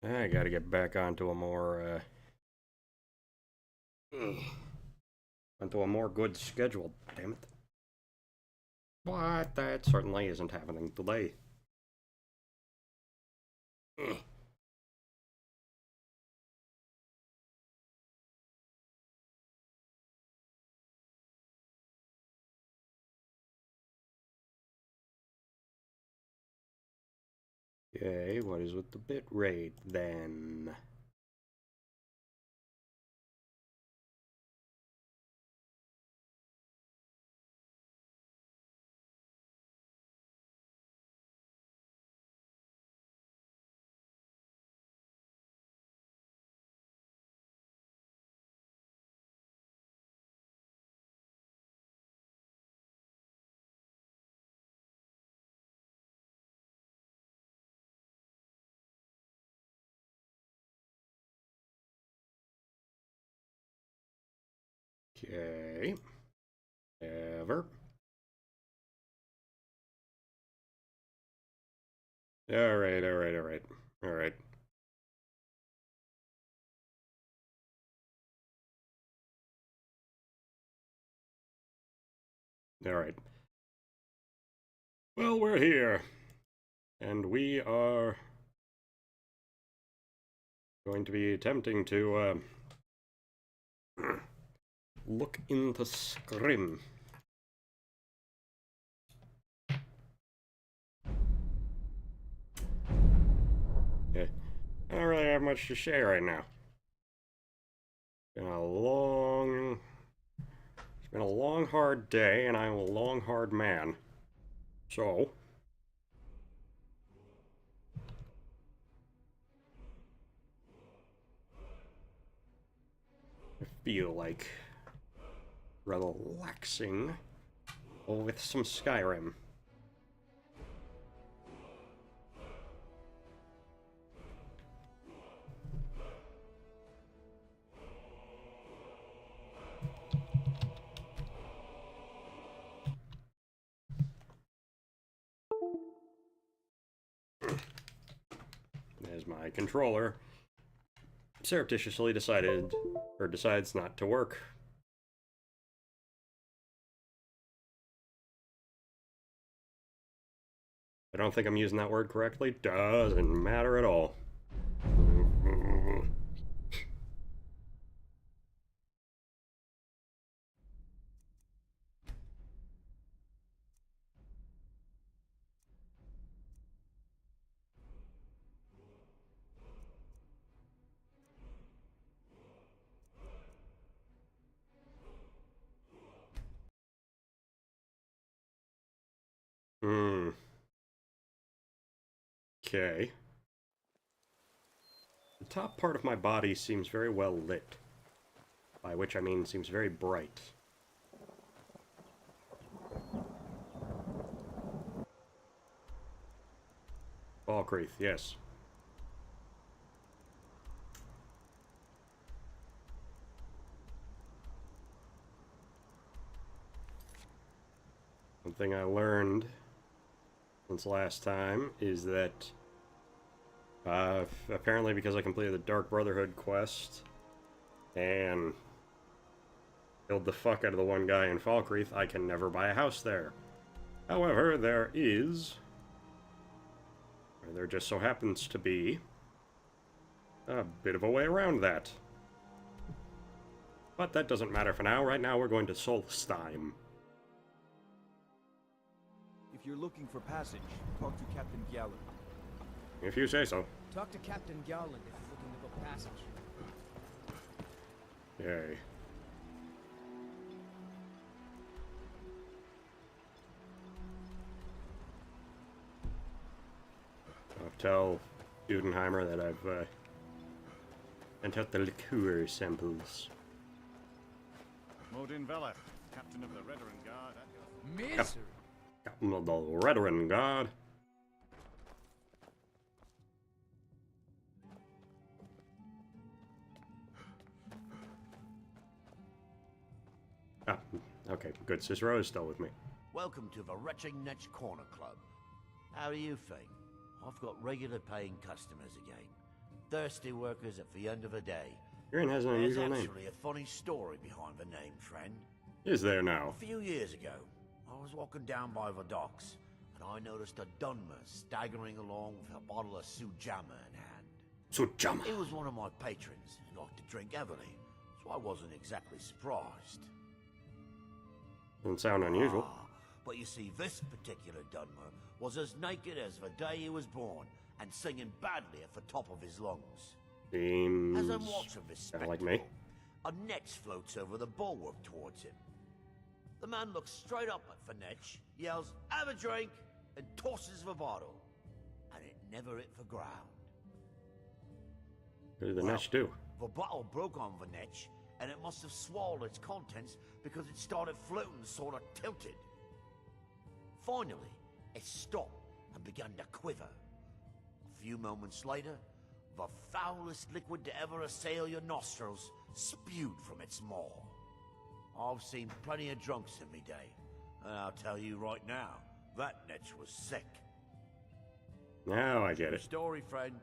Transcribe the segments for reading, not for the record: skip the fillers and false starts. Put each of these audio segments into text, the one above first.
I gotta get back onto a more, onto a more good schedule, damn it. But that certainly isn't happening today. Okay, what is with the bit rate then? Okay. Ever. Alright, alright, alright. Alright. Alright. Well, we're here. And we are going to be attempting to, look into Scrim. Yeah. I don't really have much to share right now. It's been a long, hard day, and I'm a long, hard man. So, I feel like relaxing with some Skyrim. As my controller surreptitiously decides not to work. I don't think I'm using that word correctly. Doesn't matter at all. Hmm. Okay. The top part of my body seems very well lit. By which I mean seems very bright. Falkreath, yes. One thing I learned since last time is that apparently because I completed the Dark Brotherhood quest and killed the fuck out of the one guy in Falkreath, I can never buy a house there. However, there just so happens to be a bit of a way around that. But that doesn't matter for now. Right now we're going to Solstheim. If you're looking for passage, talk to Captain Gallen. If you say so. Talk to Captain Gowland if you're looking to book passage. Yay. I'll tell Dudenheimer that I've sent out the liqueur samples. Modin Vela, Captain of the Redoran Guard. Misery. Captain of the Redoran Guard. Ah, okay, good. Cicero is still with me. Welcome to the Corner Club. How do you think? I've got regular paying customers again. Thirsty workers at the end of the day. Tyrion has an There's unusual name. actually a funny story behind the name, friend. Is there now? A few years ago, I was walking down by the docks, and I noticed a Dunmer staggering along with a bottle of Sujamma in hand. Sujamma. He was one of my patrons and liked to drink heavily, so I wasn't exactly surprised. Doesn't sound unusual. But you see, this particular Dunmer was as naked as the day he was born, and singing badly at the top of his lungs. Seems As I'm watching this kinda spectacle, like me. a netch floats over the bulwark towards him. The man looks straight up at the netch, yells, "Have a drink," and tosses the bottle. And it never hit the ground. What did the Netch do? The bottle broke on the netch, and it must have swallowed its contents because it started floating sort of tilted. Finally, it stopped and began to quiver. A few moments later, the foulest liquid to ever assail your nostrils spewed from its maw. I've seen plenty of drunks in me day, and I'll tell you right now, that netch was sick. Now I get True it. story, friend.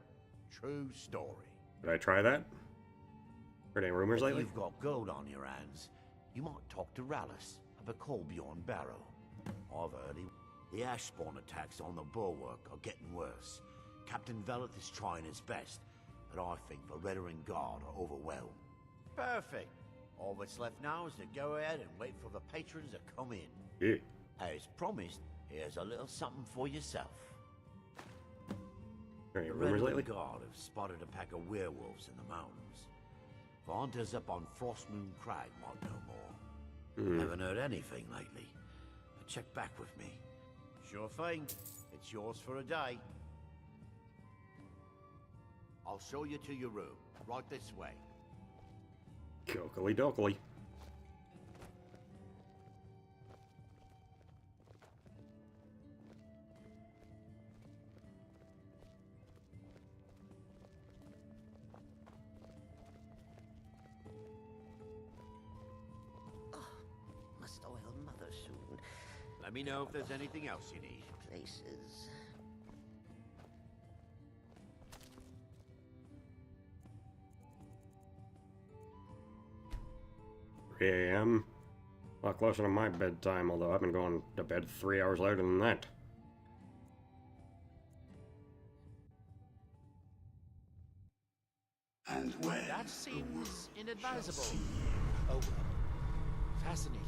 True story. Did I try that? Heard any rumors If lately? you've got gold on your hands, you might talk to Rallis of the Colbjorn Barrow. I've heard the ash spawn attacks on the bulwark are getting worse. Captain Veleth is trying his best, but I think the Redoran Guard are overwhelmed. Perfect. All that's left now is to go ahead and wait for the patrons to come in. Yeah. As promised, here's a little something for yourself. Any The rumors Redoran lately? Guard have spotted a pack of werewolves in the mountains. The hunters up on Frostmoon Crag might know more. Haven't heard anything lately, but check back with me. Sure thing. It's yours for a day. I'll show you to your room. Right this way. Dokily dokily. Must oil mother soon. Let me know if there's anything else you need. Places. 3 a.m. A lot closer to my bedtime, although I've been going to bed 3 hours later than that. And when That seems inadvisable. Oh, well. Fascinating.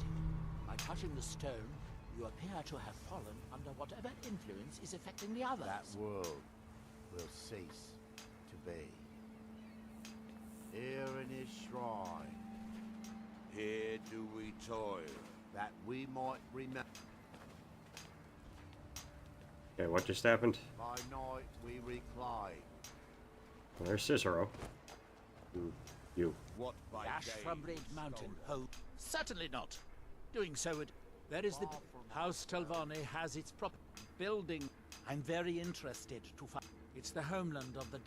By touching the stone, you appear to have fallen under whatever influence is affecting the others. That world will cease to be. Here in his shrine, here do we toil, that we might remember. Okay, what just happened? By night we recline. There's Cicero. You. What The by ash day from Red is Mountain stolen? hold. Certainly not. Doing so would. There is the House Telvane has its proper building. I'm very interested to find. It's the homeland of the.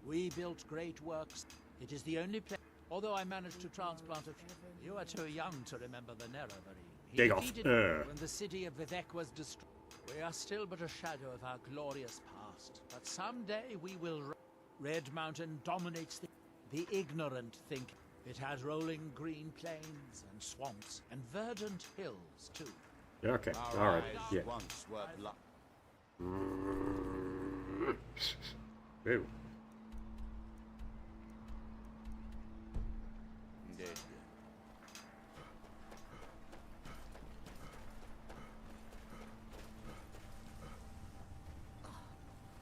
We built great works. It is the only place. Although I managed to transplant a few. You are too young to remember the Nerevari. He Dig off. defeated me when the city of Vivek was destroyed. We are still but a shadow of our glorious past. But someday we will. Red Mountain dominates the ignorant think. It has rolling green plains and swamps and verdant hills too. Okay, Our alright, eyes yeah. once were blood. Ew. Dead.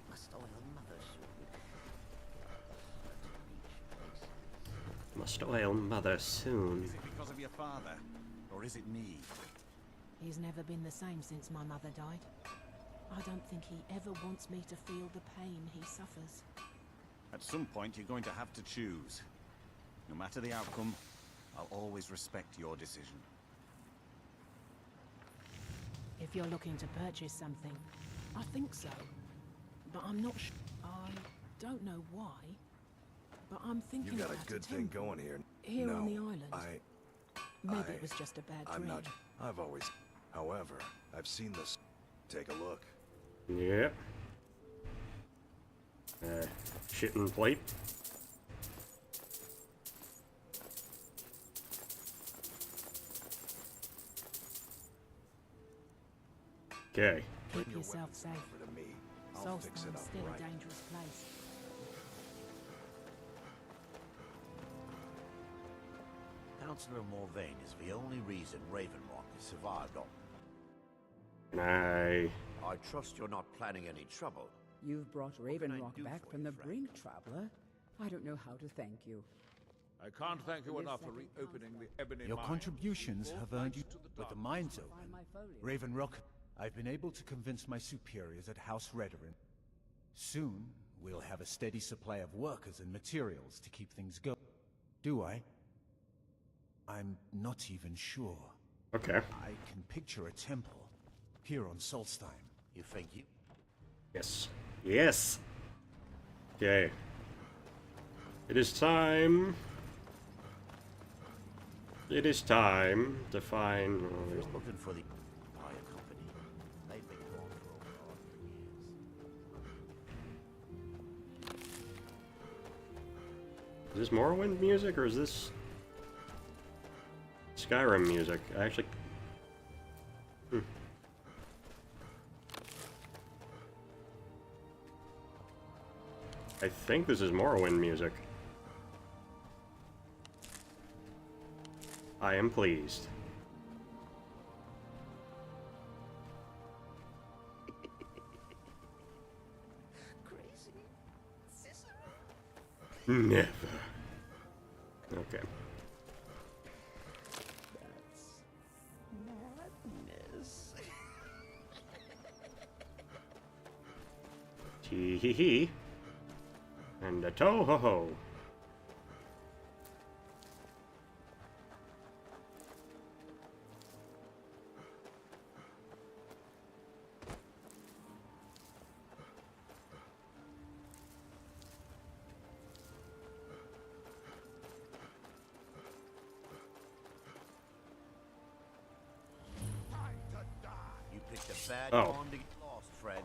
Must oil mother soon. Must oil mother soon. Is it because of your father? Or is it me? He's never been the same since my mother died. I don't think he ever wants me to feel the pain he suffers. At some point, you're going to have to choose. No matter the outcome, I'll always respect your decision. If you're looking to purchase something, I think so. But I'm not sure. I don't know why. But I'm thinking you got about a good thing temple going here. here no, on the island. Maybe I- it was just a bad I'm dream. not. I've always. However, I've seen this. Take a look. Yep. Shitting plate. Okay. Keep yourself safe. Over to me. I'll fix it Solstheim's up still right. a dangerous place. Councillor Morvain is the only reason Ravenrock has survived on. Can I... I trust you're not planning any trouble. You've brought can I Ravenrock do back for from you, the friend? brink, traveler. I don't know how to thank you. I can't thank you Your enough for second reopening the Ebony Your Mine. contributions All have earned you thanks to the with the dark. mines Find open. my folio. Ravenrock, I've been able to convince my superiors at House Redoran. Soon, we'll have a steady supply of workers and materials to keep things going. Do I? I'm not even sure. Okay. I can picture a temple here on Solstheim. You think you... Yes. Yes! Okay. It is time... It is time to find... If you're looking for the Empire Company, they've been gone for over 100 years. Is this Morrowind music, or is this... Skyrim music? I actually... I think this is Morrowind music. I am pleased. Crazy. Cicero? Never. Okay. Madness. Tee hee hee. And a toe ho ho. You picked a bad Oh. time to get lost, friend.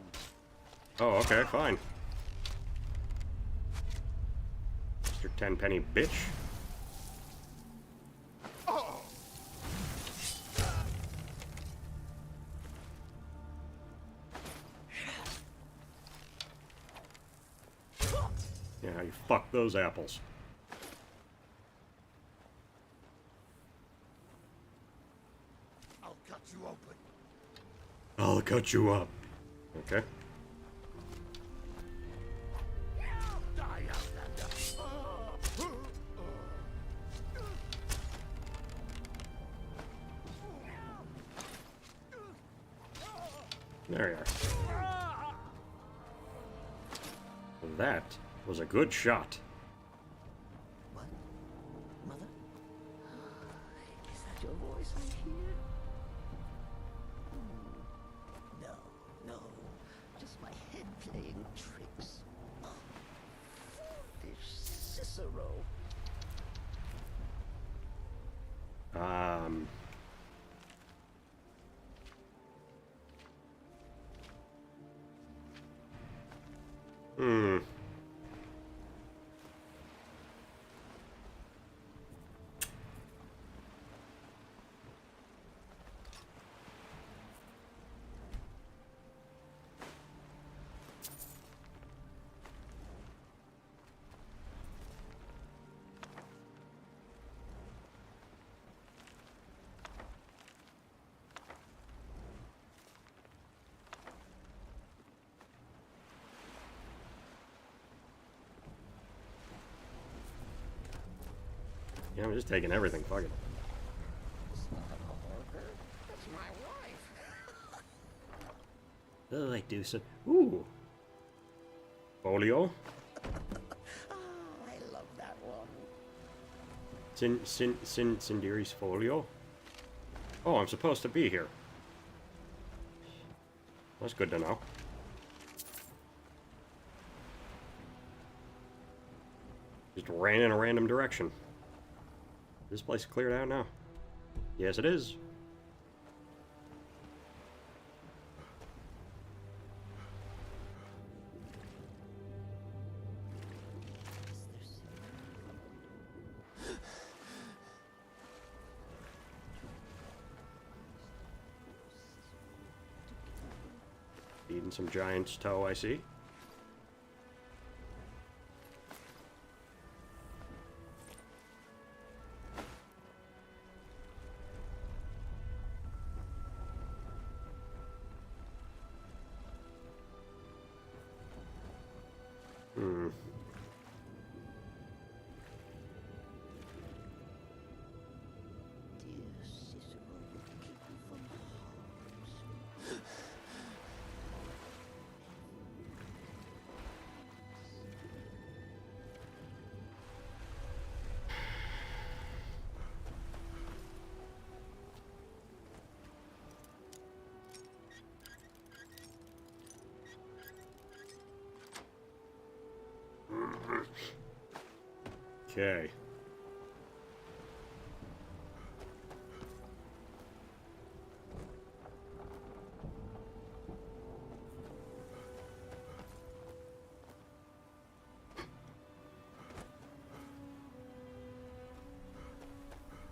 Oh, okay, fine. Mr. Tenpenny bitch. Yeah, you fuck those apples. I'll cut you open. I'll cut you up. Okay. Die, Outlander. There you are. That was a good shot. What? Mother? Is that your voice I hear? No, no. Just my head playing tricks. Foolish Cicero. Hmm. Yeah, I'm just taking everything. Fuck it. It's not a hawker. That's my wife. Oh, I do so. Ooh. Folio. Ah, I love that one. Cinderi's folio. Oh, I'm supposed to be here. That's good to know. Just ran in a random direction. This place is cleared out now. Yes, it is. And some giant's toe, I see. Hmm. Dear Cicero, you keep me from harms. Okay.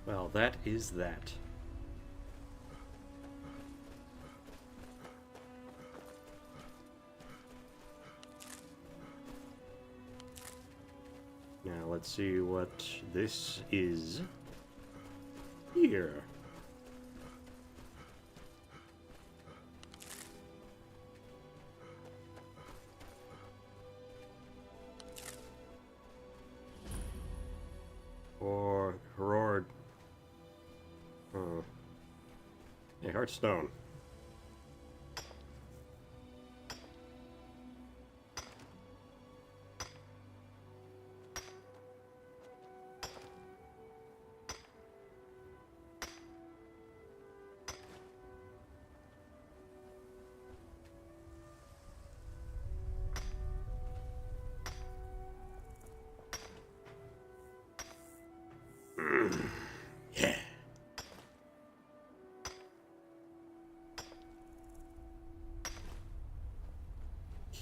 Well, that is that. Now, let's see what this is here. Or Herord. A Hearthstone. Yeah.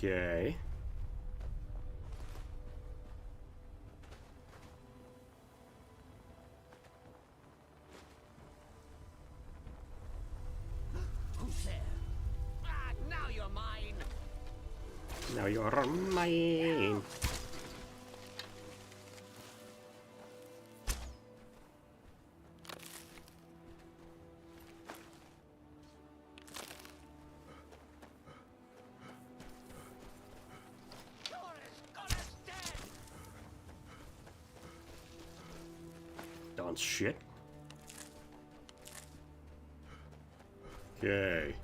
Okay. Who's there? Ah, now you're mine. Now you're mine. You're as good as dead. Done shit. Okay.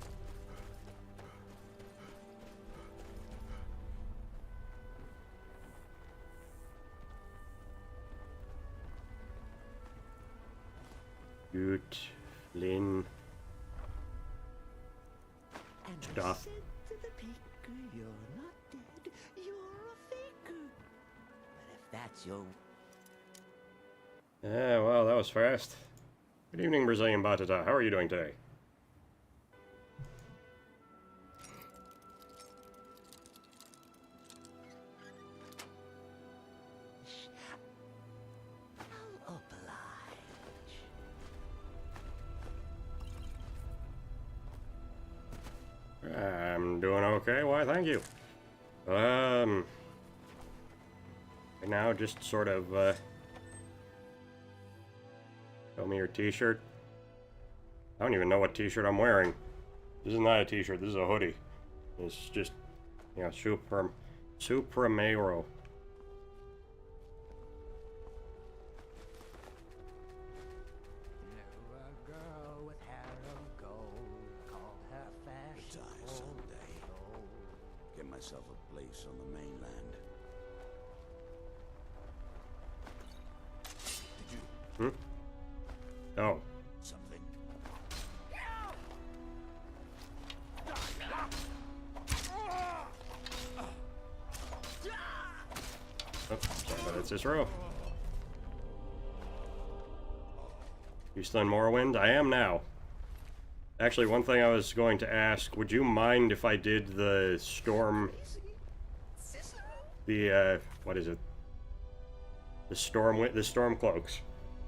Good. Flynn. And Stuff. I said to the baker, you're not dead, you're a faker. But if that's your... Yeah, well, that was fast. Good evening, Brazilian Batata. How are you doing today? I'll oblige. I'm doing okay. Why, thank you. Right now, just sort of, show me your t-shirt. I don't even know what t-shirt I'm wearing. This is not a t-shirt, this is a hoodie. It's just, you know, Supramero. Knew a girl with hair of gold, called her fashion. Die someday. Get myself a place on the mainland. Did you Oh. something? Oh, sorry about that, Cicero. You still in Morrowind? I am now. Actually, one thing I was going to ask, would you mind if I did the storm... The, what is it? The storm cloaks.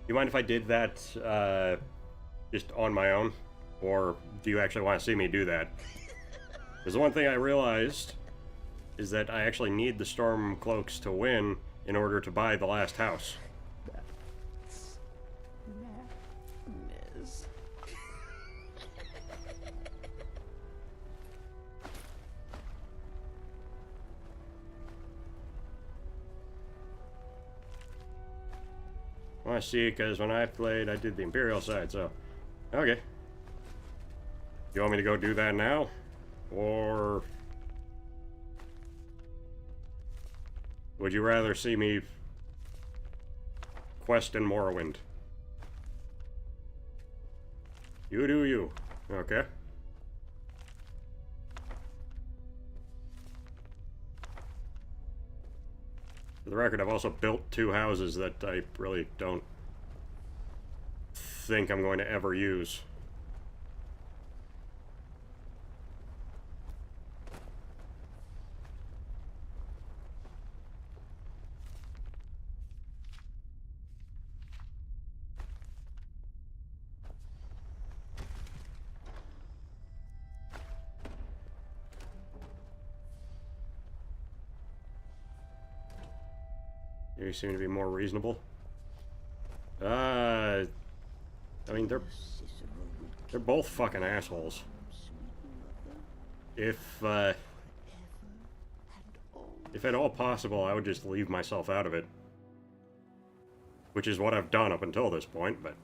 You mind if I did that, just on my own? Or do you actually want to see me do that? Because the one thing I realized is that I actually need the storm cloaks to win in order to buy the last house. Madness. Well, I see, because when I played, I did the Imperial side, so... Okay. You want me to go do that now? Or... would you rather see me quest in Morrowind? You do you. Okay. For the record, I've also built 2 houses that I really don't think I'm going to ever use. You seem to be more reasonable. I mean, they're both fucking assholes. If at all possible, I would just leave myself out of it. Which is what I've done up until this point, but...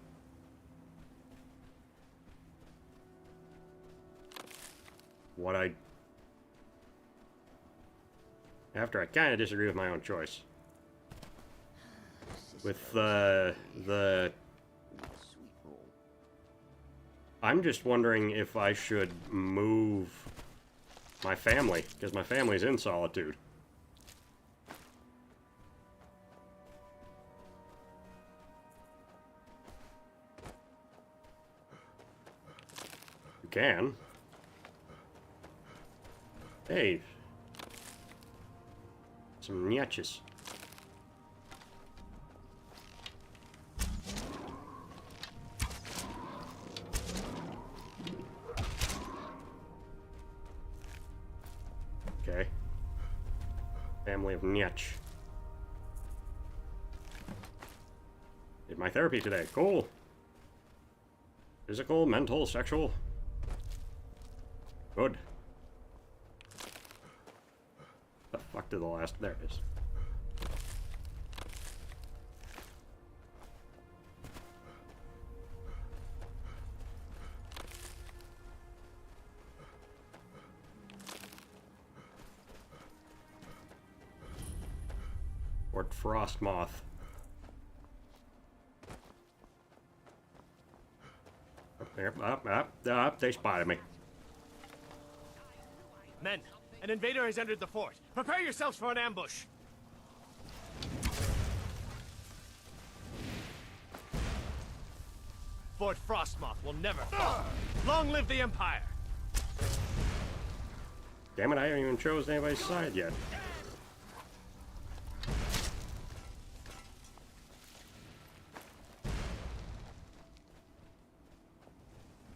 after I kind of disagree with my own choice. With I'm just wondering if I should move my family, because my family's in Solitude. You can. Hey. Some IRCHis. Okay. Family of IRCH. Did my therapy today. Cool. Physical, mental, sexual. Good. The fuck did the last... there it is. Fort Frostmoth. Up, they spotted me. Men, an invader has entered the fort. Prepare yourselves for an ambush. Fort Frostmoth will never fall. Long live the Empire! Damn it, I haven't even chosen anybody's side yet.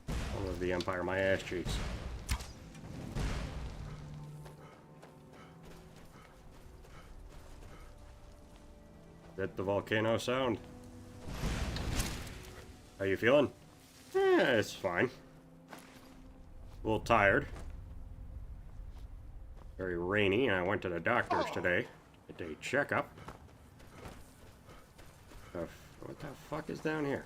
I'll live the Empire my ass cheeks. That the volcano sound. How you feeling? It's fine. A little tired. Very rainy, and I went to the doctor's today. Did a checkup. What the fuck is down here?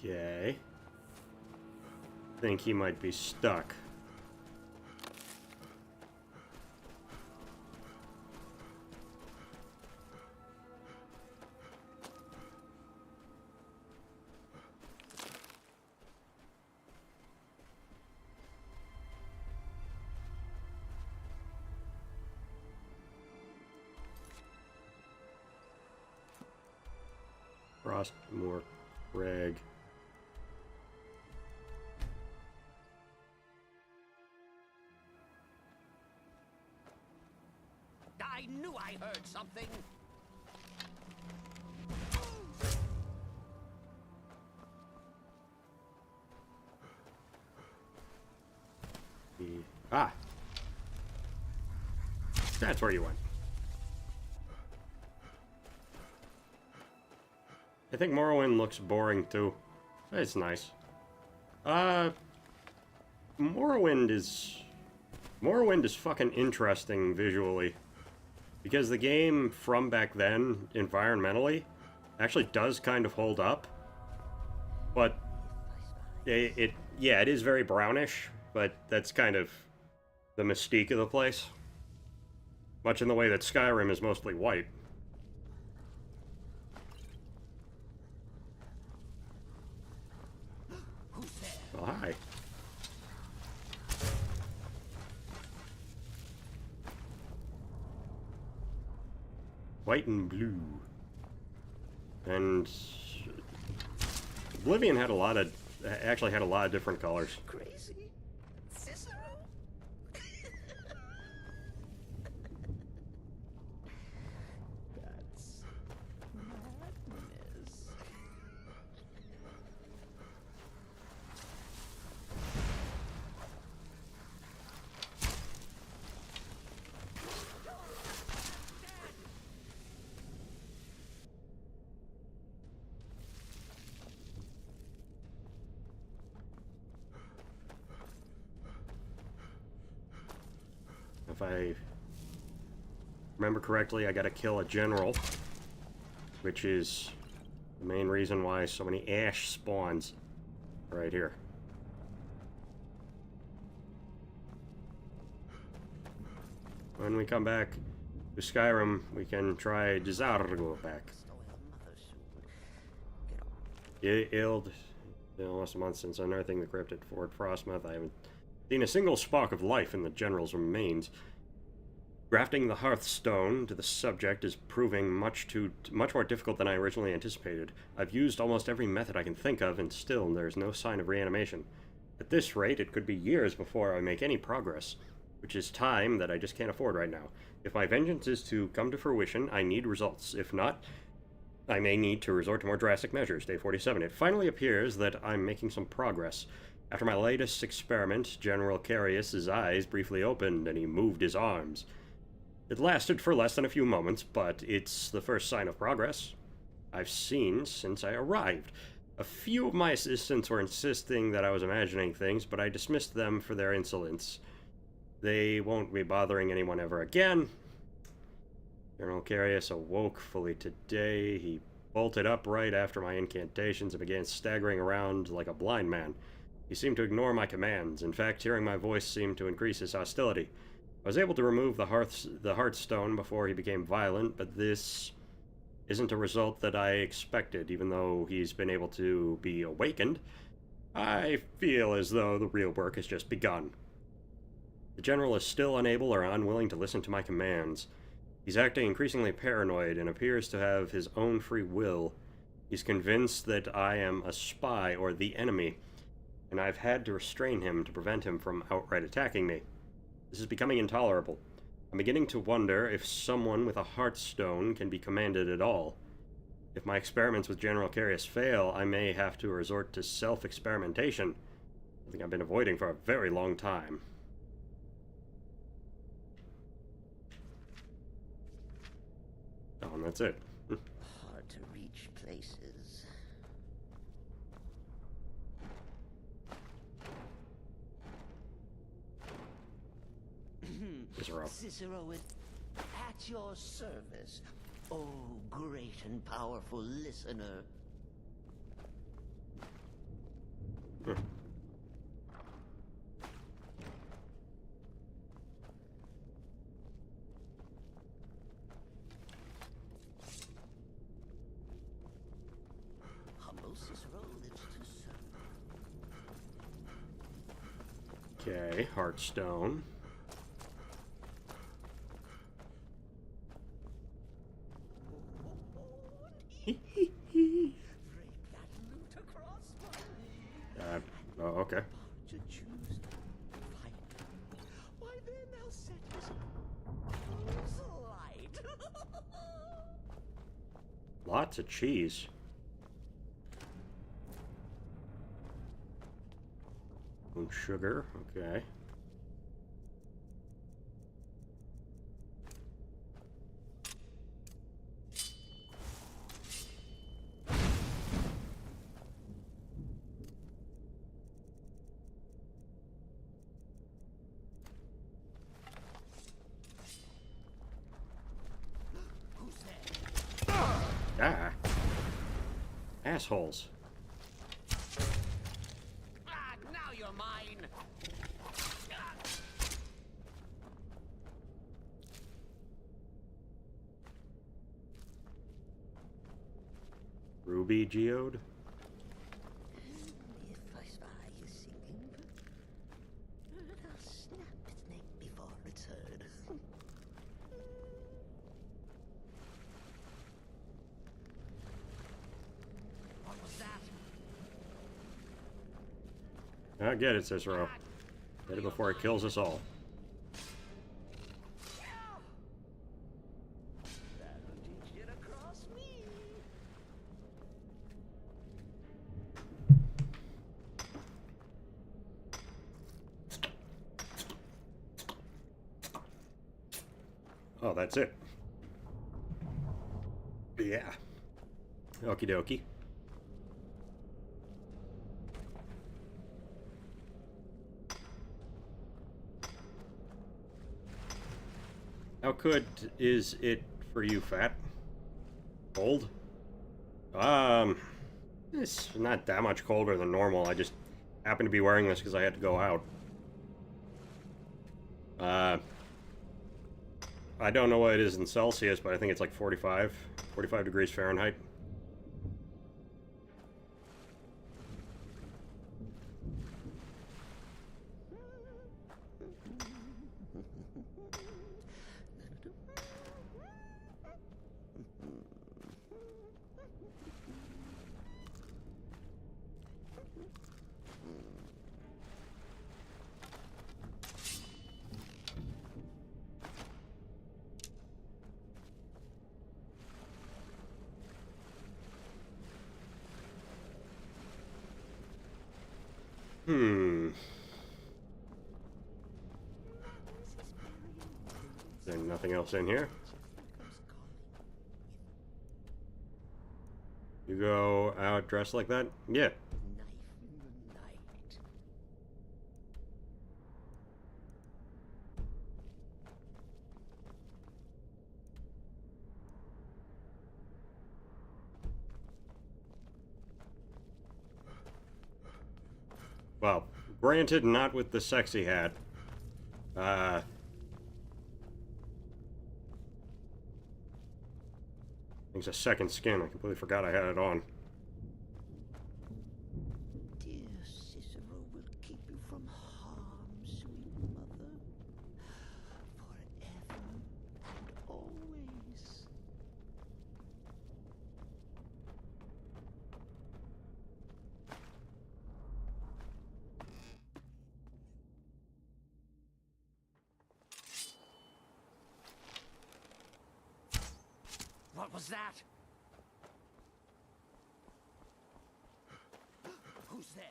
Okay. Think he might be stuck. more rag. I knew I heard something. Ah! That's where you went. I think Morrowind looks boring too. It's nice. Morrowind is fucking interesting visually. Because the game from back then, environmentally, actually does kind of hold up. But it is very brownish, but that's kind of the mystique of the place. Much in the way that Skyrim is mostly white. Who's there? Oh, hi. White and blue. And Oblivion had actually had a lot of different colors. Crazy? Cicero? That's madness. If I remember correctly, I gotta kill a general, which is the main reason why so many ash spawns right here. When we come back to Skyrim, we can try Desargo back. It's been almost a month since unearthing the crypt at Fort Frostmouth. I haven't seen a single spark of life in the general's remains. Grafting the Hearthstone to the subject is proving much more difficult than I originally anticipated. I've used almost every method I can think of, and still there's no sign of reanimation. At this rate, it could be years before I make any progress, which is time that I just can't afford right now. If my vengeance is to come to fruition, I need results. If not, I may need to resort to more drastic measures. Day 47. It finally appears that I'm making some progress. After my latest experiment, General IRCHis' eyes briefly opened and he moved his arms. It lasted for less than a few moments, but it's the first sign of progress I've seen since I arrived. A few of my assistants were insisting that I was imagining things, but I dismissed them for their insolence. They won't be bothering anyone ever again. General IRCHis awoke fully today. He bolted upright after my incantations and began staggering around like a blind man. He seemed to ignore my commands. In fact, hearing my voice seemed to increase his hostility. I was able to remove the Hearthstone before he became violent, but this isn't a result that I expected. Even though he's been able to be awakened, I feel as though the real work has just begun. The General is still unable or unwilling to listen to my commands. He's acting increasingly paranoid and appears to have his own free will. He's convinced that I am a spy or the enemy, and I've had to restrain him to prevent him from outright attacking me. This is becoming intolerable. I'm beginning to wonder if someone with a Hearthstone can be commanded at all. If my experiments with General IRCHis fail, I may have to resort to self-experimentation, something I've been avoiding for a very long time. Oh, and that's it. Hard to reach places. Cicero is at your service. Oh, great and powerful listener. Humble Cicero lives to serve. Okay, Hearthstone. Oh, okay. To choose. Fine. Why then thou settest light. Lots of cheese. And sugar, okay. Ah. Assholes. Ah, now you're mine. Ruby geode? If I spy you singing, I'll snap its neck before it's heard. What was that? I get it, Cicero. Get it before it kills us all. That'll teach you to cross me. Oh, that's it. Yeah. Okie dokie. How good is it for you, Fat? Cold? It's not that much colder than normal. I just happened to be wearing this because I had to go out. I don't know what it is in Celsius, but I think it's like 45 degrees Fahrenheit. Is there nothing else in here? You go out dressed like that? Yeah. Knife in the night. Well, granted, not with the sexy hat. It's a second skin. I completely forgot I had it on. Dear Cicero will keep you from harm, sweet mother, forever and always. What was that? Who's there?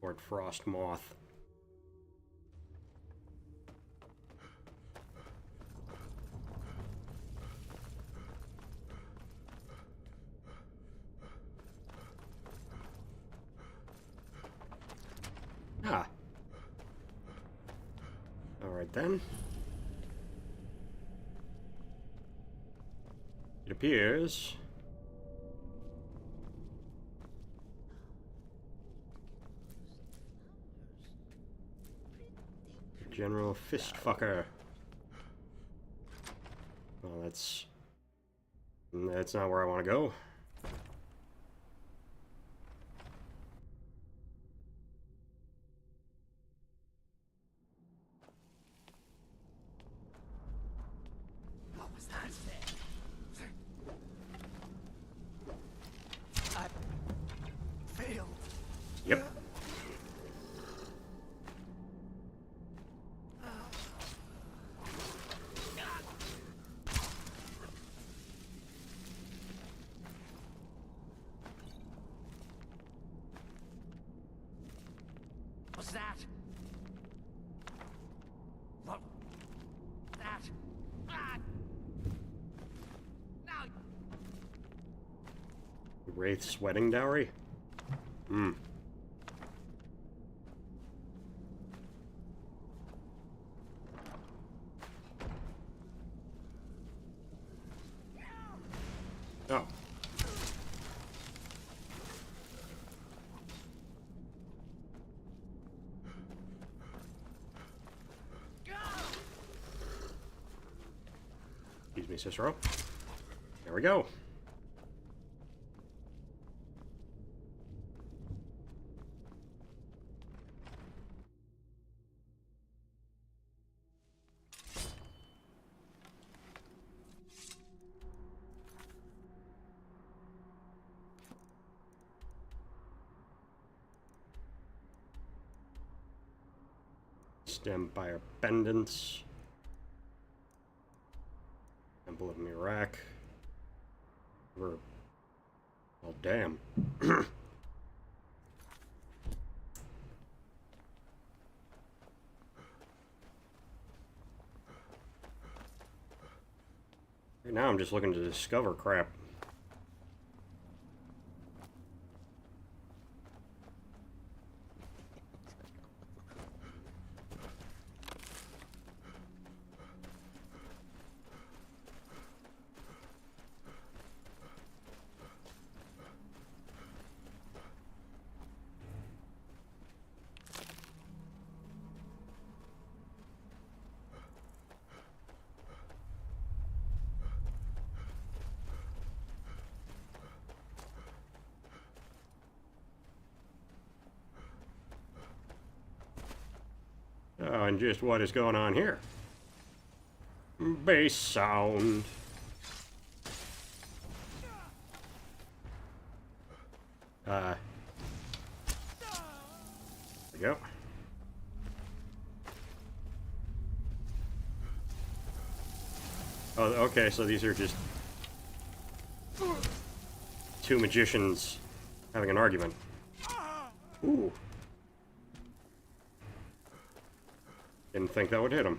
Lord Frost Moth. Ah. Alright then. It appears General Fistfucker. Well, that's not where I want to go. What was that? I failed. Yep. What's that? What? That? Ah! No! Wraith's wedding dowry? Hmm. Oh. Excuse me, Cicero. There we go. Empire Pendants. Temple of Mirak. Well, damn. Right now I'm just looking to discover crap. Oh, and just what is going on here? Bass sound. There we go. Oh, okay, so these are just two magicians having an argument. Ooh. Didn't think that would hit him.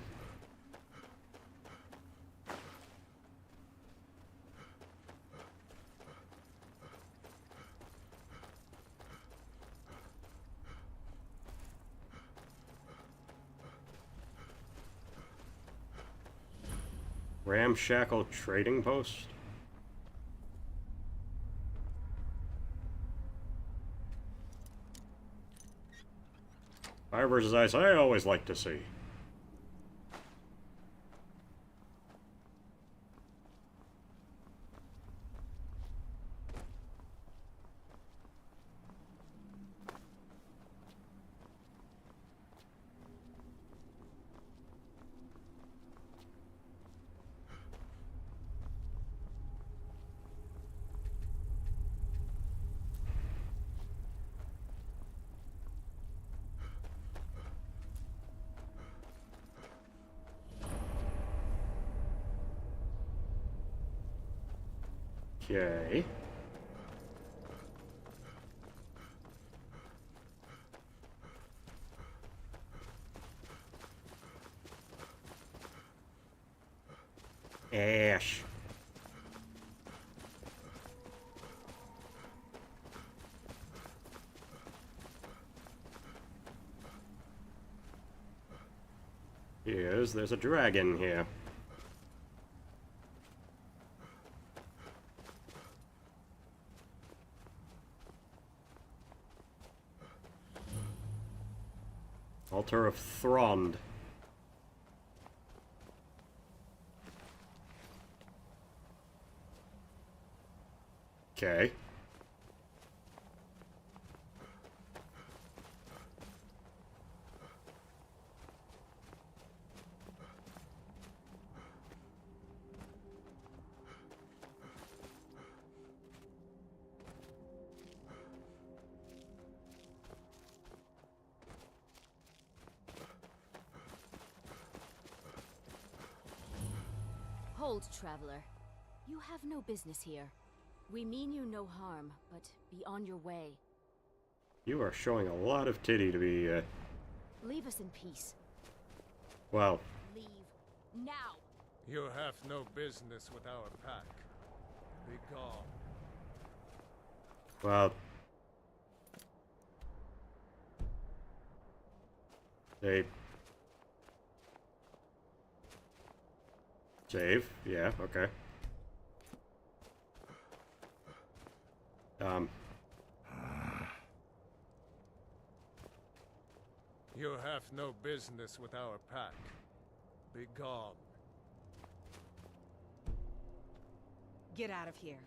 Ramshackle trading post? Fire versus ice, I always like to see. Okay. Ash. There's a dragon here. Altar of Thrond. Okay. Hold, traveler. You have no business here. We mean you no harm, but be on your way. You are showing a lot of titty to be, Leave us in peace. well... Leave. Now! You have no business with our pack. Be gone. Well... They... Save? Yeah, okay. You have no business with our pack. Be gone. Get out of here.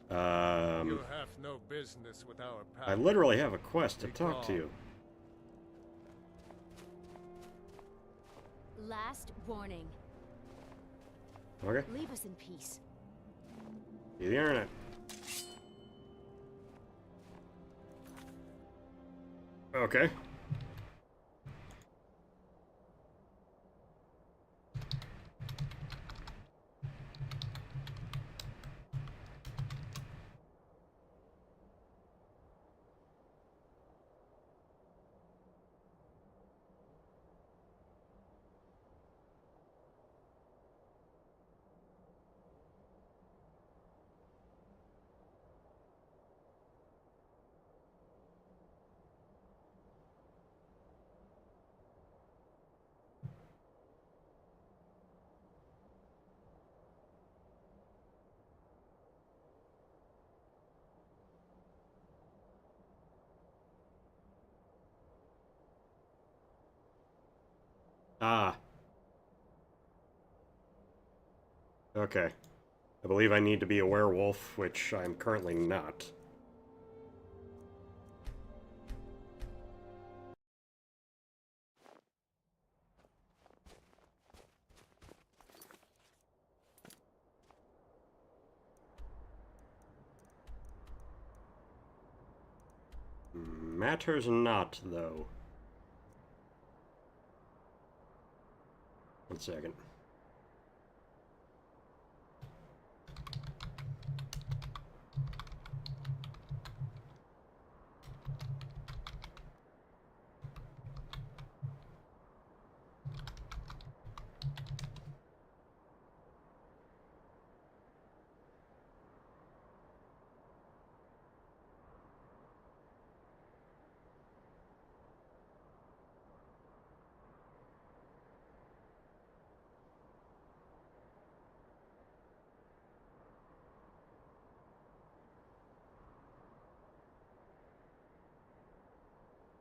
You have no business with our pack. I literally have a quest to Be talk to gone. you. Last warning. Okay. Leave us in peace. See the internet. Okay. Ah. Okay. I believe I need to be a werewolf, which I'm currently not. Matters not, though. One second.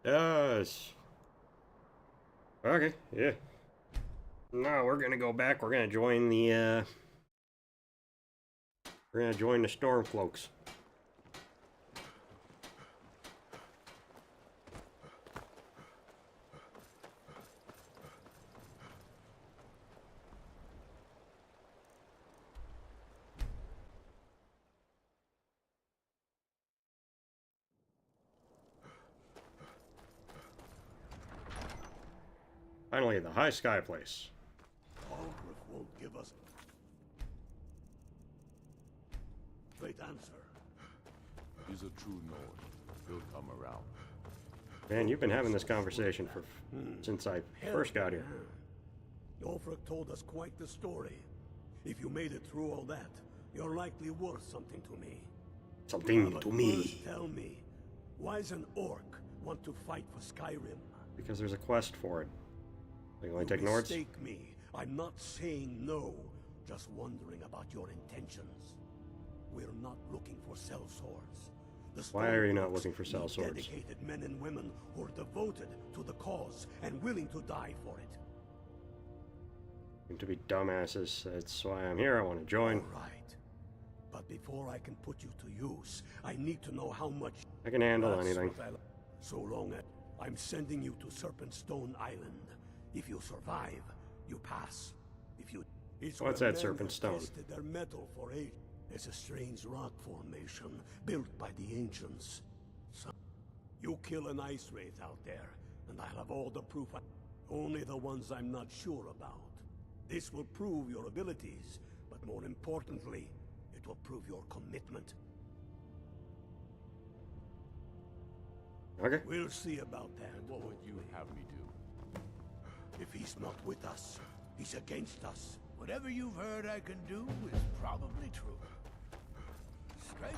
Yes. Okay, yeah. No, we're gonna go back. We're gonna join the, we're gonna join the Stormcloaks. Finally, the High Sky place. IRCHis won't give us straight answer. He's a true Nord. He'll come around. Man, you've been having this conversation for since I first got here. IRCHis told us quite the story. If you made it through all that, you're likely worth something to me. Something But to me. first tell me, why does an orc want to fight for Skyrim? Because there's a quest for it. Are you going to take You Nords? mistake me. I'm not saying no. Just wondering about your intentions. We're not looking for sellswords. Why are you not looking for sellswords? Dedicated men and women who are devoted to the cause and willing to die for it. Seem to be dumbasses. That's why I'm here. I want to join. All right. But before I can put you to use, I need to know how much... I can handle That's anything. what so long as... I'm sending you to Serpentstone Island. If you survive, you pass. If you... It's What's where that men Serpent have Stone? tested their metal for age. It's a strange rock formation built by the ancients. So, you kill an ice wraith out there, and I'll have all the proof. Only the ones I'm not sure about. This will prove your abilities, but more importantly, it will prove your commitment. Okay. We'll see about that. What would you have me do? If he's not with us, he's against us. Whatever you've heard I can do is probably true. Straight.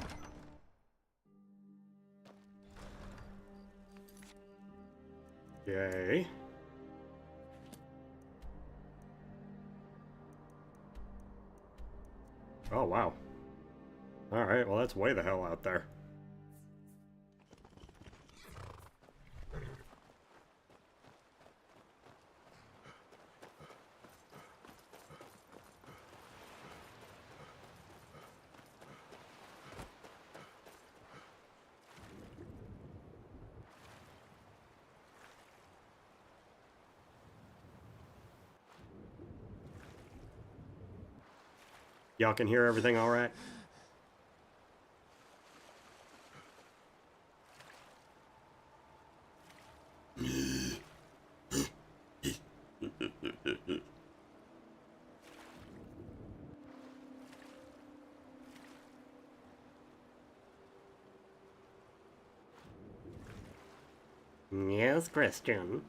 Yay. Oh, wow. Alright, well, that's way the hell out there. Y'all can hear everything all right? Yes, Christian.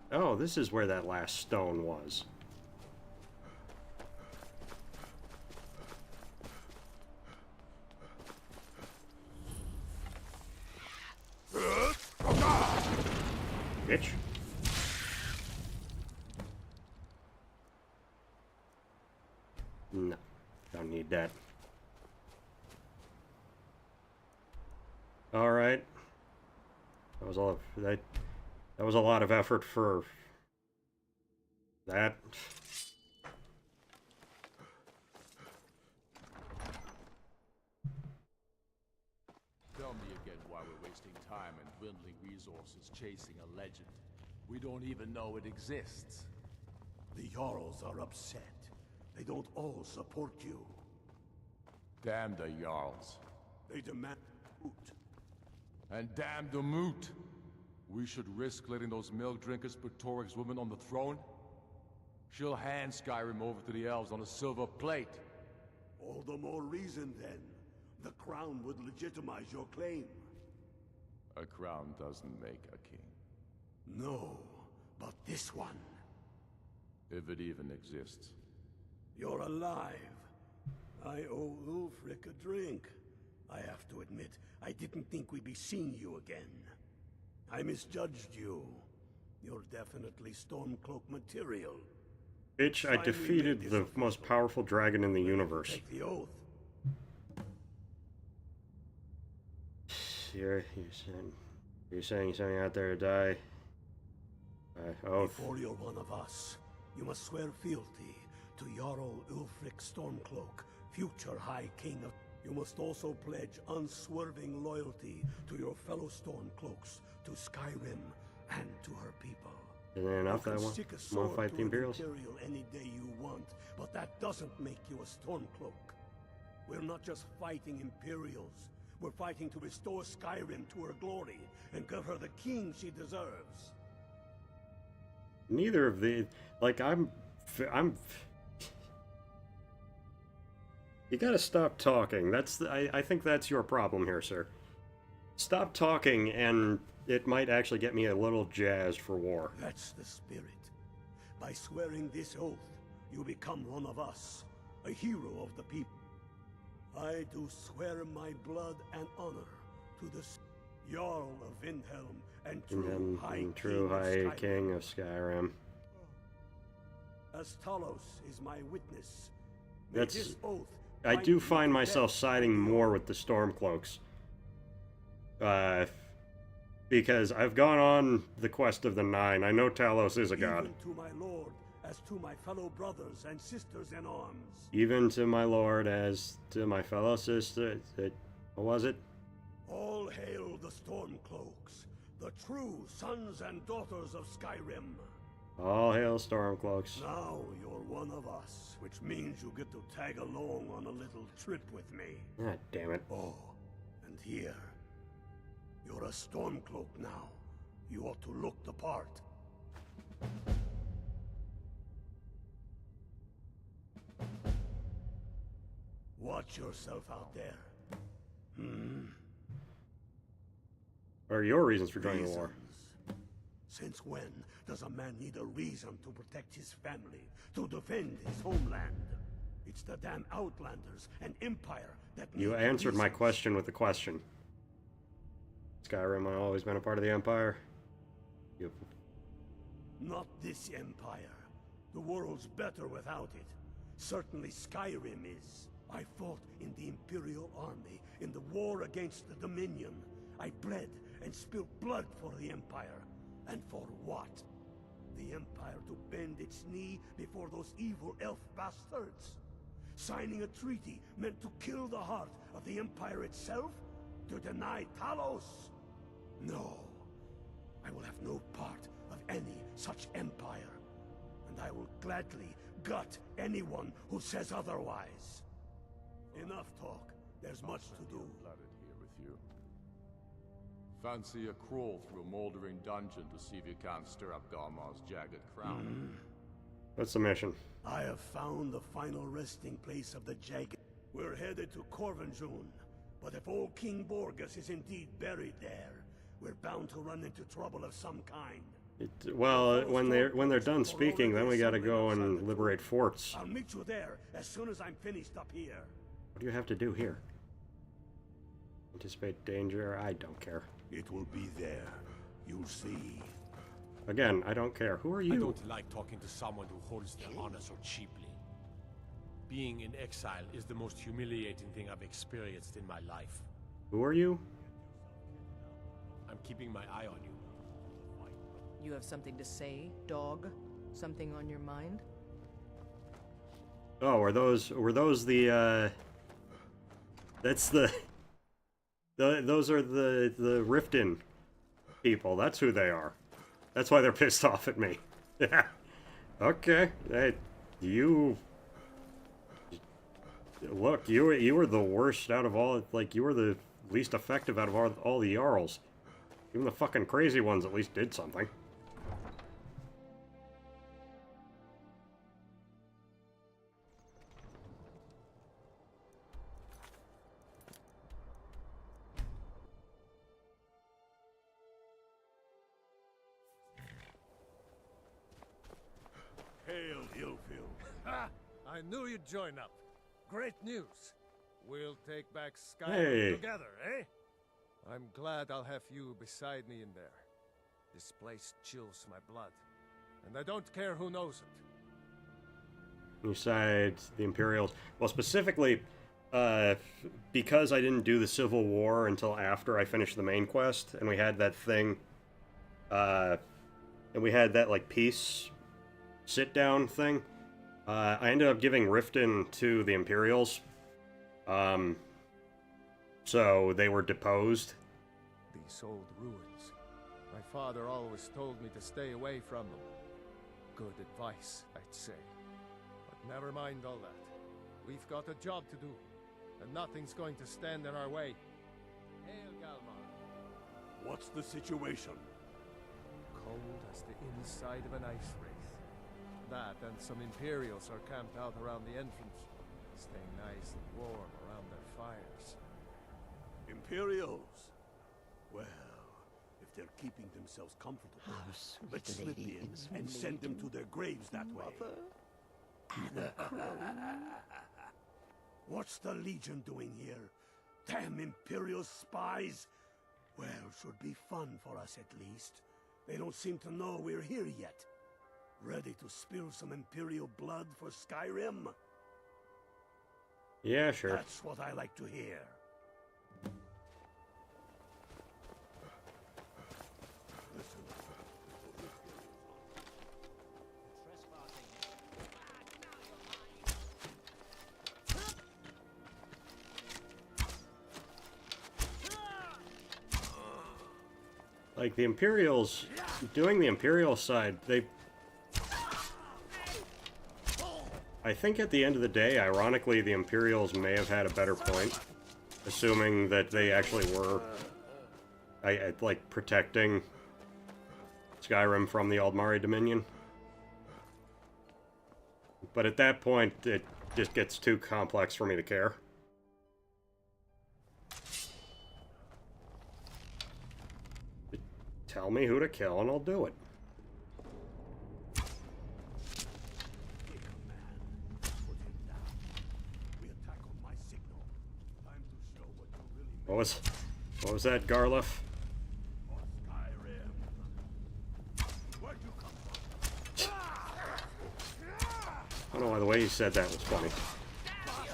Oh, this is where that last stone was. Bitch. No, don't need that. All right. That was all. That was a lot of effort for that. Tell me again why we're wasting time and dwindling resources chasing a legend. We don't even know it exists. The Jarls are upset. They don't all support you. Damn the Jarls. They demand food. And damn the moot. We should risk letting those milk drinkers put Toryg's woman on the throne? She'll hand Skyrim over to the elves on a silver plate. All the more reason, then. The crown would legitimize your claim. A crown doesn't make a king. No, but this one. If it even exists. You're alive. I owe Ulfric a drink. I have to admit, I didn't think we'd be seeing you again. I misjudged you. You're definitely Stormcloak material. Bitch, I defeated the most powerful dragon in the universe. Take the oath. You're saying something out there to die? Oath. Before you're one of us, you must swear fealty to Jarl Ulfric Stormcloak, future High King of... You must also pledge unswerving loyalty to your fellow Stormcloaks, to Skyrim, and to her people. Isn't that enough? I want to fight the Imperials? Imperial any day you want, but that doesn't make you a Stormcloak. We're not just fighting Imperials. We're fighting to restore Skyrim to her glory and give her the king she deserves. Neither of the... Like, I'm... You gotta stop talking. That's I think that's your problem here, sir. Stop talking, and it might actually get me a little jazzed for war. That's the spirit. By swearing this oath, you become one of us, a hero of the people. I do swear my blood and honor to the Jarl of Windhelm and true High King of Skyrim. As Talos is my witness, may That's... this oath I do find myself siding more with the Stormcloaks. Because I've gone on the quest of the Nine. I know Talos is a god. Even to my lord, as to my fellow brothers and sisters in arms. Even to my lord, as to my fellow sister. What was it? All hail the Stormcloaks, the true sons and daughters of Skyrim. All hail Stormcloaks. Now you're one of us, which means you get to tag along on a little trip with me. God damn it. Oh, and here. You're a Stormcloak now. You ought to look the part. Watch yourself out there. What are your reasons for joining the war? Since when does a man need a reason to protect his family, to defend his homeland? It's the damn Outlanders and Empire that need You answered my reasons. question with a question. Skyrim has always been a part of the Empire. You... Not this Empire. The world's better without it. Certainly Skyrim is. I fought in the Imperial Army in the war against the Dominion. I bled and spilled blood for the Empire. And for what? The Empire to bend its knee before those evil elf bastards? Signing a treaty meant to kill the heart of the Empire itself? To deny Talos? No. I will have no part of any such empire. And I will gladly gut anyone who says otherwise. Enough talk. There's much to do. Blooded here with you. Fancy a crawl through a moldering dungeon to see if you can't stir up Garmar's jagged crown. What's the mission? I have found the final resting place of the Jagged. We're headed to Corvinjune. But if old King Borgus is indeed buried there, we're bound to run into trouble of some kind. Well, when they're done speaking, then we gotta go and liberate forts. I'll meet you there as soon as I'm finished up here. What do you have to do here? Anticipate danger? I don't care. It will be there. You'll see. Again, I don't care. Who are you? I don't like talking to someone who holds their honor so cheaply. Being in exile is the most humiliating thing I've experienced in my life. Who are you? I'm keeping my eye on you. You have something to say, dog? Something on your mind? Oh, were those the that's those are the Riften people. That's who they are. That's why they're pissed off at me. Yeah. Okay. Hey, you look, you were the worst out of all, like, you were the least effective out of all the Jarls. Even the fucking crazy ones at least did something. Hail, Hillfield. Ha! I knew you'd join up. Great news. We'll take back Skyrim Hey. together, eh? I'm glad I'll have you beside me in there. This place chills my blood, and I don't care who knows it. Besides the Imperials, well, specifically, because I didn't do the Civil War until after I finished the main quest, and we had that thing, and we had that, like, peace sit-down thing, I ended up giving Riften to the Imperials, so they were deposed. These old ruins. My father always told me to stay away from them. Good advice, I'd say. But never mind all that. We've got a job to do, and nothing's going to stand in our way. Hail, Galmar. What's the situation? Cold as the inside of an ice wraith. That and some Imperials are camped out around the entrance, staying nice and warm around their fires. Imperials? Well, if they're keeping themselves comfortable, let's slip in and send them to their graves that way. What's the Legion doing here? Damn Imperial spies! Well, should be fun for us at least. They don't seem to know we're here yet. Ready to spill some Imperial blood for Skyrim? Yeah, sure. That's what I like to hear. Like, the Imperials, doing the Imperial side, I think at the end of the day, ironically, the Imperials may have had a better point, assuming that they actually were, like, protecting Skyrim from the Aldmari Dominion. But at that point, it just gets too complex for me to care. Tell me who to kill and I'll do it. What was that, Garliff? I don't know why the way he said that was funny.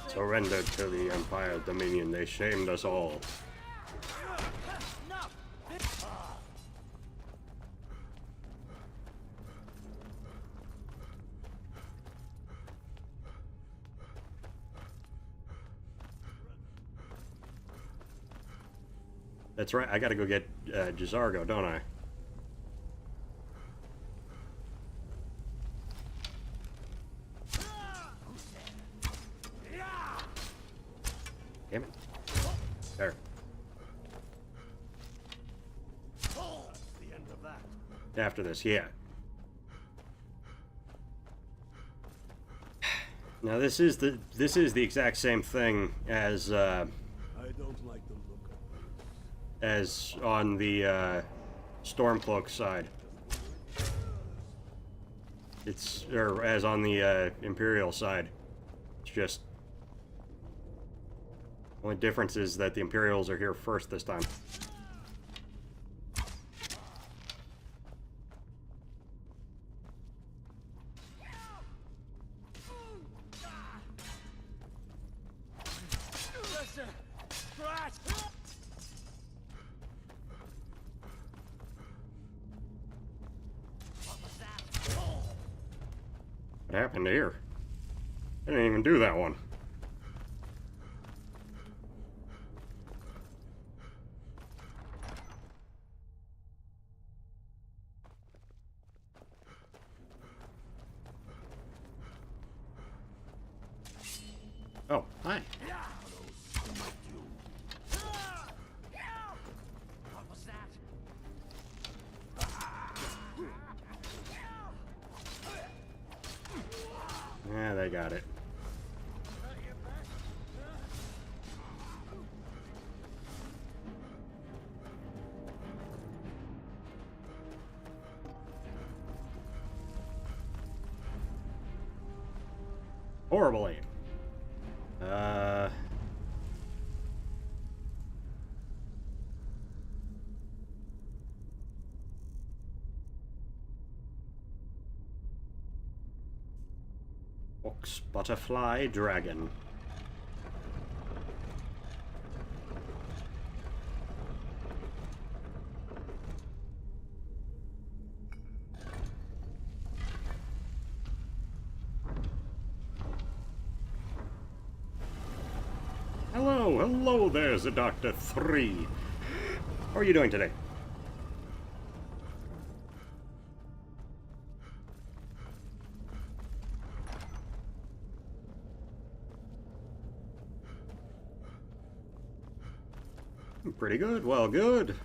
Surrendered to the Empire Dominion, they shamed us all. That's right, I gotta go get Jazargo, don't I? Damn it. There. After this, yeah. Now this is the exact same thing as I don't like the look of as on the Stormcloak side. Or as on the Imperial side. It's just only difference is that the Imperials are here first this time. What happened here? I didn't even do that one. Oh, hi. Yeah, they got it. Horrible aim. Ox, butterfly, dragon. Hello there's a Dr. 3. How are you doing today? Pretty good, well, good.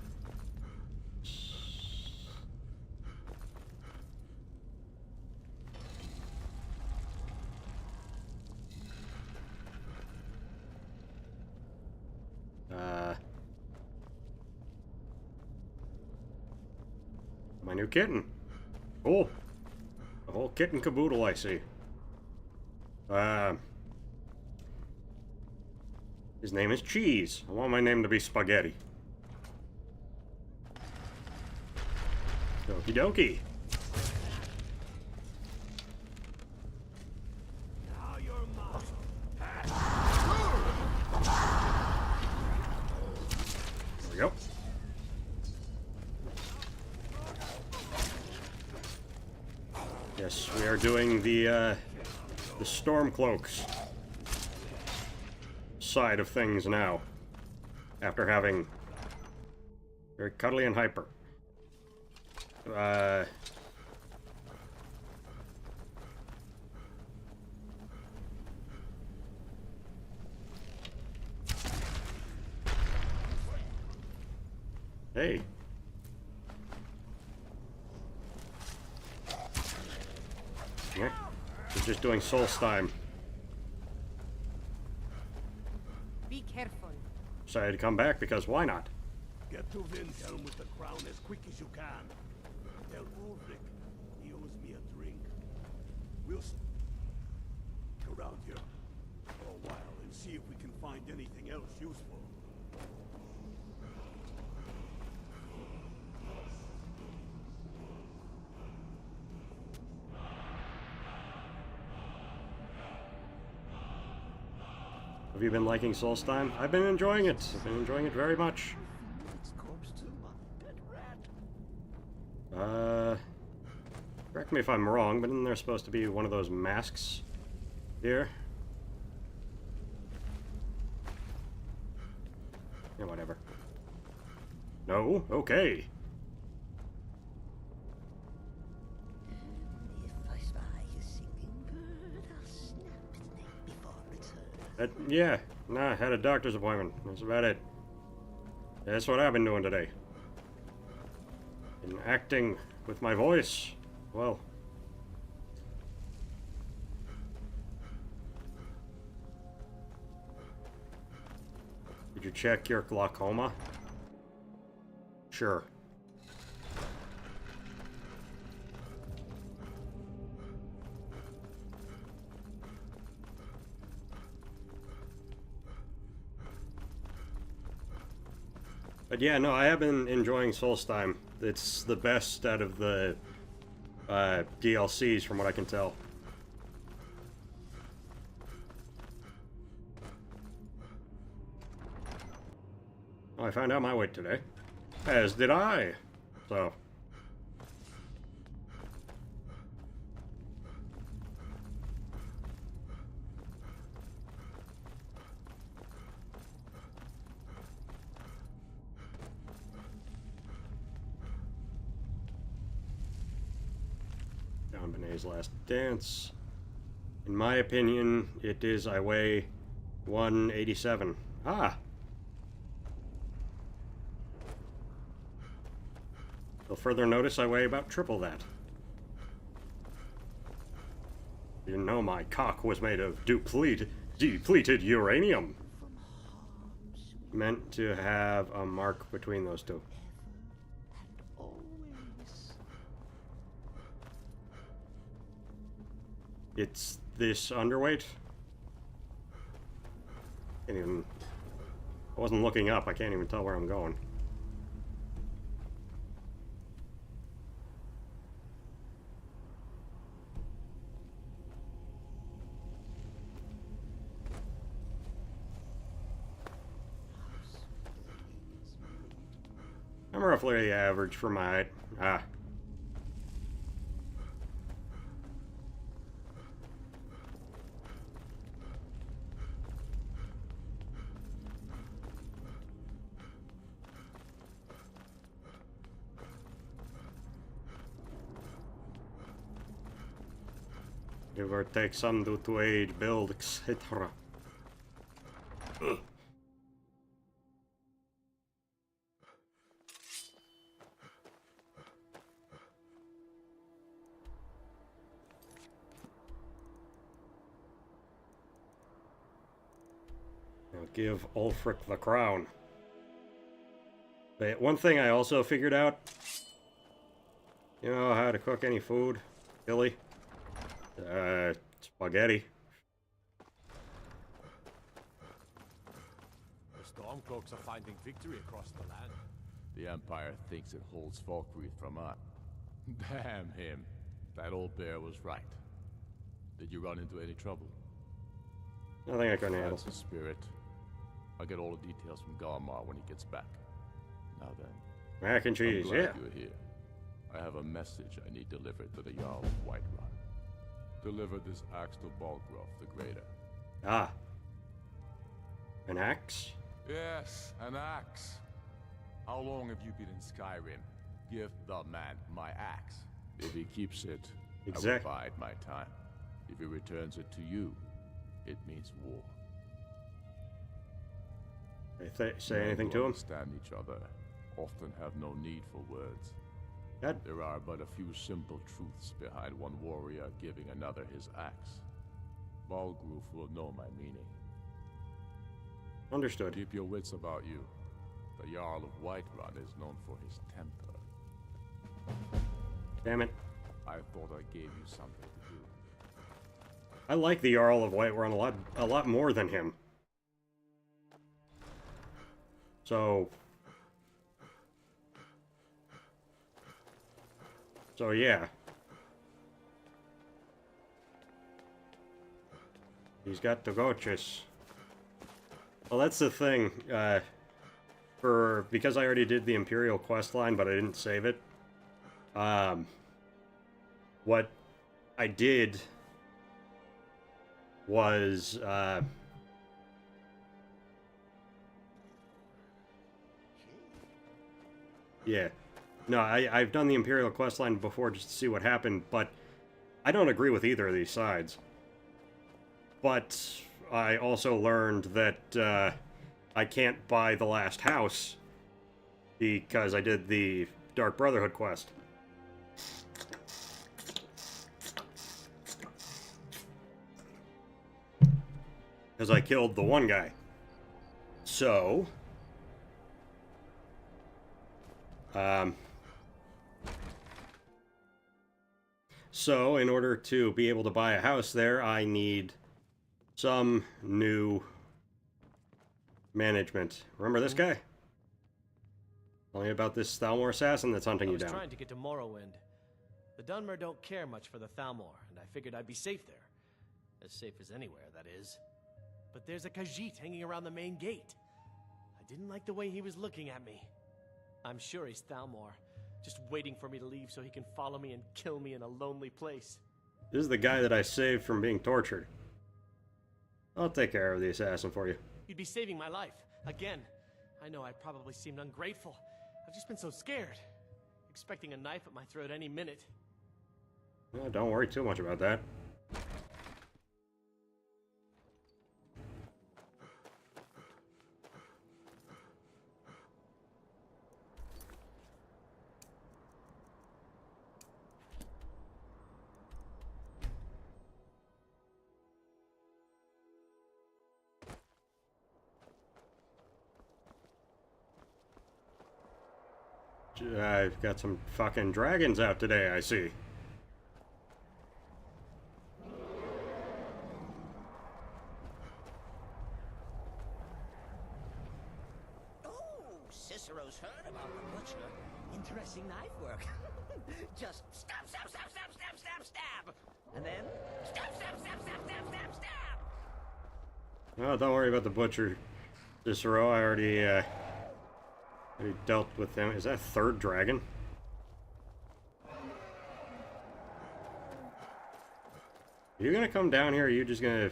My new kitten. Cool. The whole kit and caboodle, I see. His name is Cheese. I want my name to be Spaghetti. Okie dokie. Now you're mine. Yes, we are doing the Stormcloaks side of things now. After having very cuddly and hyper. Hey. Yeah. We're just doing Solstheim. Be careful. Decided to come back because why not? Get to Windhelm with the crown as quick as you can. Tell Ulrich he owes me a drink. We'll around here for a while and see if we can find anything else useful. Have you been liking Solstheim? I've been enjoying it. I've been enjoying it very much. Correct me if I'm wrong, but isn't there supposed to be one of those masks here? Yeah, whatever. No? Okay. If I spy a singing bird, I'll snap its neck before it returns. Yeah. Nah, I had a doctor's appointment. That's about it. That's what I've been doing today. Been acting with my voice. Well. Did you check your glaucoma? Sure. But yeah, no, I have been enjoying Solstheim. It's the best out of the DLCs from what I can tell. Oh, I found out my weight today. As did I. So. Benet's Last Dance. In my opinion, it is, I weigh 187. Ah! You'll further notice I weigh about triple that. You know my cock was made of depleted uranium. Meant to have a mark between those two. It's this underweight. Can't even. I wasn't looking up. I can't even tell where I'm going. I'm roughly the average for my height. Ah. Give or take some due to age, build, etc. Now give Ulfric the crown. But one thing I also figured out, you know how to cook any food, Billy? Spaghetti. The Stormcloaks are finding victory across the land. The Empire thinks it holds Falkreath from us. Damn him. That old bear was right. Did you run into any trouble? Nothing I couldn't handle. That's the spirit. I'll get all the details from Garmar when he gets back. Now then. Mac and cheese, I'm glad yeah. you're here. I have a message I need delivered to the Jarl of Whiterun. Deliver this axe to Balgraf the Greater. Ah. An axe? Yes, an axe. How long have you been in Skyrim? Give the man my axe. If he keeps it, I will bide my time. If he returns it to you, it means war. Say anything to him? Understand each other. Often have no need for words. There are but a few simple truths behind one warrior giving another his axe. Balgruf will know my meaning. Understood. Keep your wits about you. The Jarl of Whiterun is known for his temper. Damn it. I thought I gave you something to do. I like the Jarl of Whiterun a lot more than him. So yeah. He's got the IRCHis. Well, that's the thing. Because I already did the Imperial quest line, but I didn't save it. What I did was yeah. No, I've done the Imperial questline before just to see what happened, but I don't agree with either of these sides. But I also learned that I can't buy the last house because I did the Dark Brotherhood quest. Because I killed the one guy. So in order to be able to buy a house there, I need some new management. Remember this guy? Tell me about this Thalmor assassin that's hunting you down. I was trying to get to Morrowind. The Dunmer don't care much for the Thalmor, and I figured I'd be safe there. As safe as anywhere, that is. But there's a Khajiit hanging around the main gate. I didn't like the way he was looking at me. I'm sure he's Thalmor, just waiting for me to leave so he can follow me and kill me in a lonely place. This is the guy that I saved from being tortured. I'll take care of the assassin for you. You'd be saving my life. Again. I know I probably seemed ungrateful. I've just been so scared. Expecting a knife at my throat any minute. Oh, don't worry too much about that. I've got some fucking dragons out today, I see. Oh, Cicero's heard about the butcher. Interesting knife work. Just stab, stab, stab, stab, stab, stab, stab. And then stab, stab, stab, stab, stab, stab, stab. Oh, don't worry about the butcher, Cicero. I already dealt with them. Is that a third dragon? Are you gonna come down here, or are you just gonna...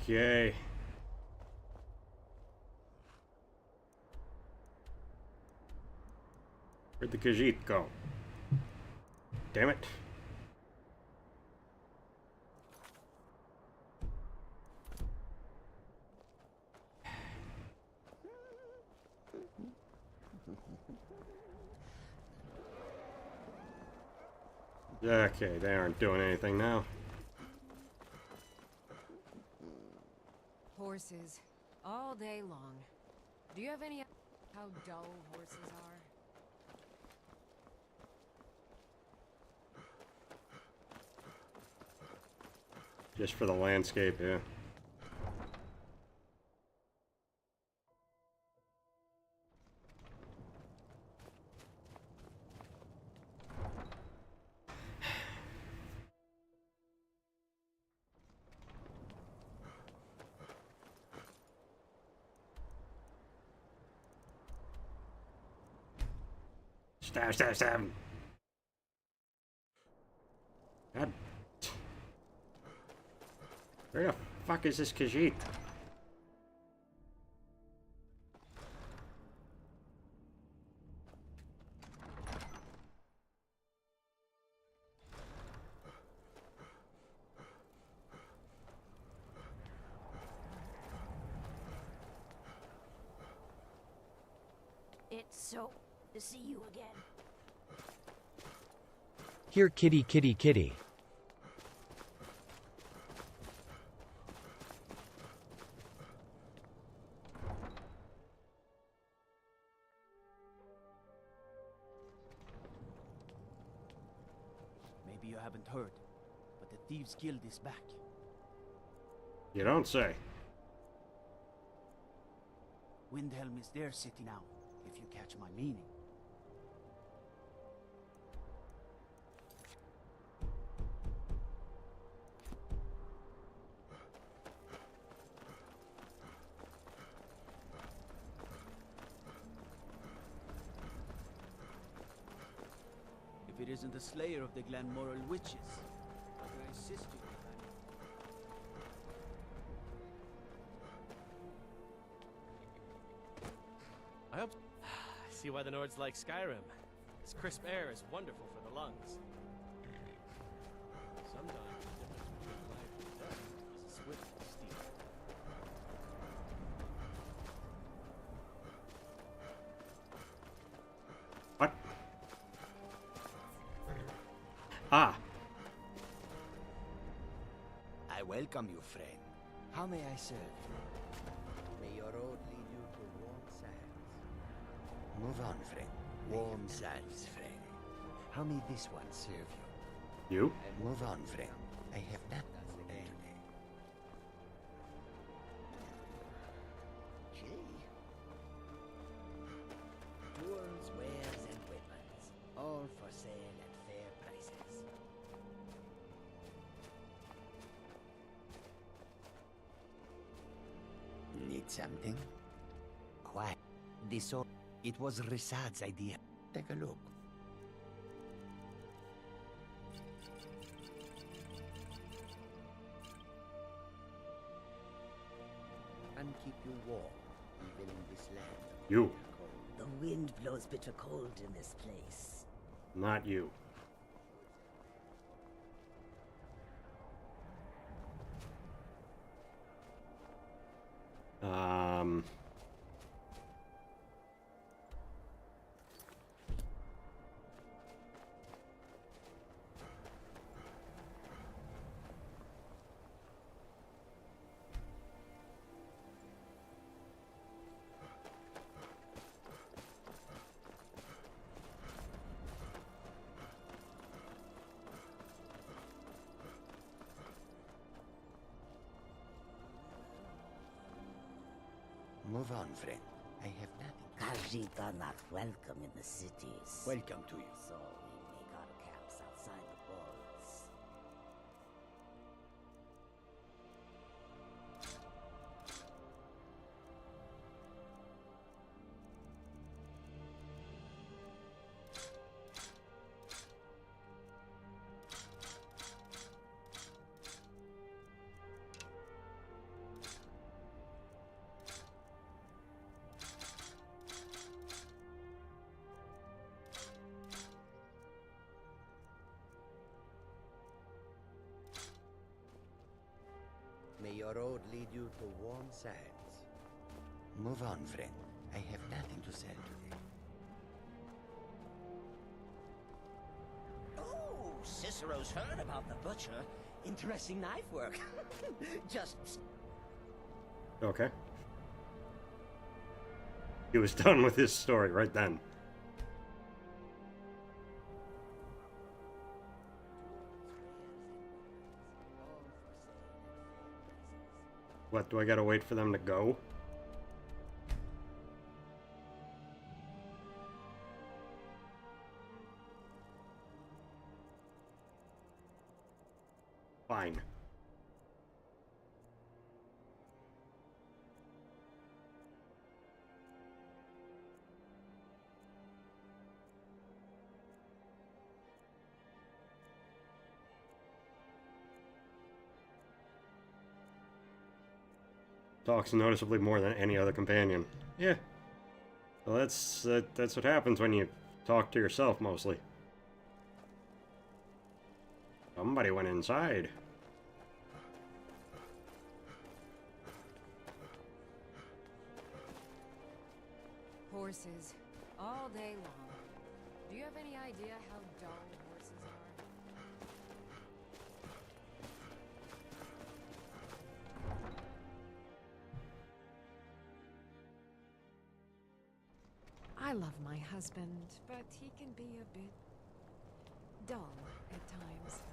Okay. Where'd the Khajiit go? Damn it. Okay, they aren't doing anything now. Horses, all day long. Do you have any how dull horses are? Just for the landscape, yeah. Stab, stab, stab. God. Where the fuck is this Khajiit? It's so to see you again. Here, kitty, kitty, kitty. Maybe you haven't heard, but the Thieves' Guild is back. You don't say. Windhelm is there sitting out, if you catch my meaning. If it isn't the slayer of the Glenmoral witches, but her sister. I hope. I see why the Nords like Skyrim. This crisp air is wonderful for the lungs. Sometimes the difference between life and death is a swift and steep. What? Ah. I welcome you, friend. How may I serve you? May your road lead you to warm sands. Move on, friend. Warm sands, friend. How may this one serve you? You? Move on, friend. I have not done today. Gee. Tools, wares, and weapons. All for sale at fair prices. Need something? Quiet. It was Risad's idea. Take a look. And keep you warm, even in this land. You. The wind blows bitter cold in this place. Not you. Move on, friend. I have nothing. Khajiit are not welcome in the cities. Welcome to you. So we make our camps outside the walls. May your road lead you to warm sands. Move on, friend. I have nothing to sell today. Oh, Cicero's heard about the butcher. Interesting knife work. Just... Okay. He was done with his story right then. What, do I gotta wait for them to go? Fine. talks noticeably more than any other companion. Yeah. Well, that's what happens when you talk to yourself, mostly. Somebody went inside. Horses, all day long. Do you have any idea how dull horses are? I love my husband, but he can be a bit dull at times.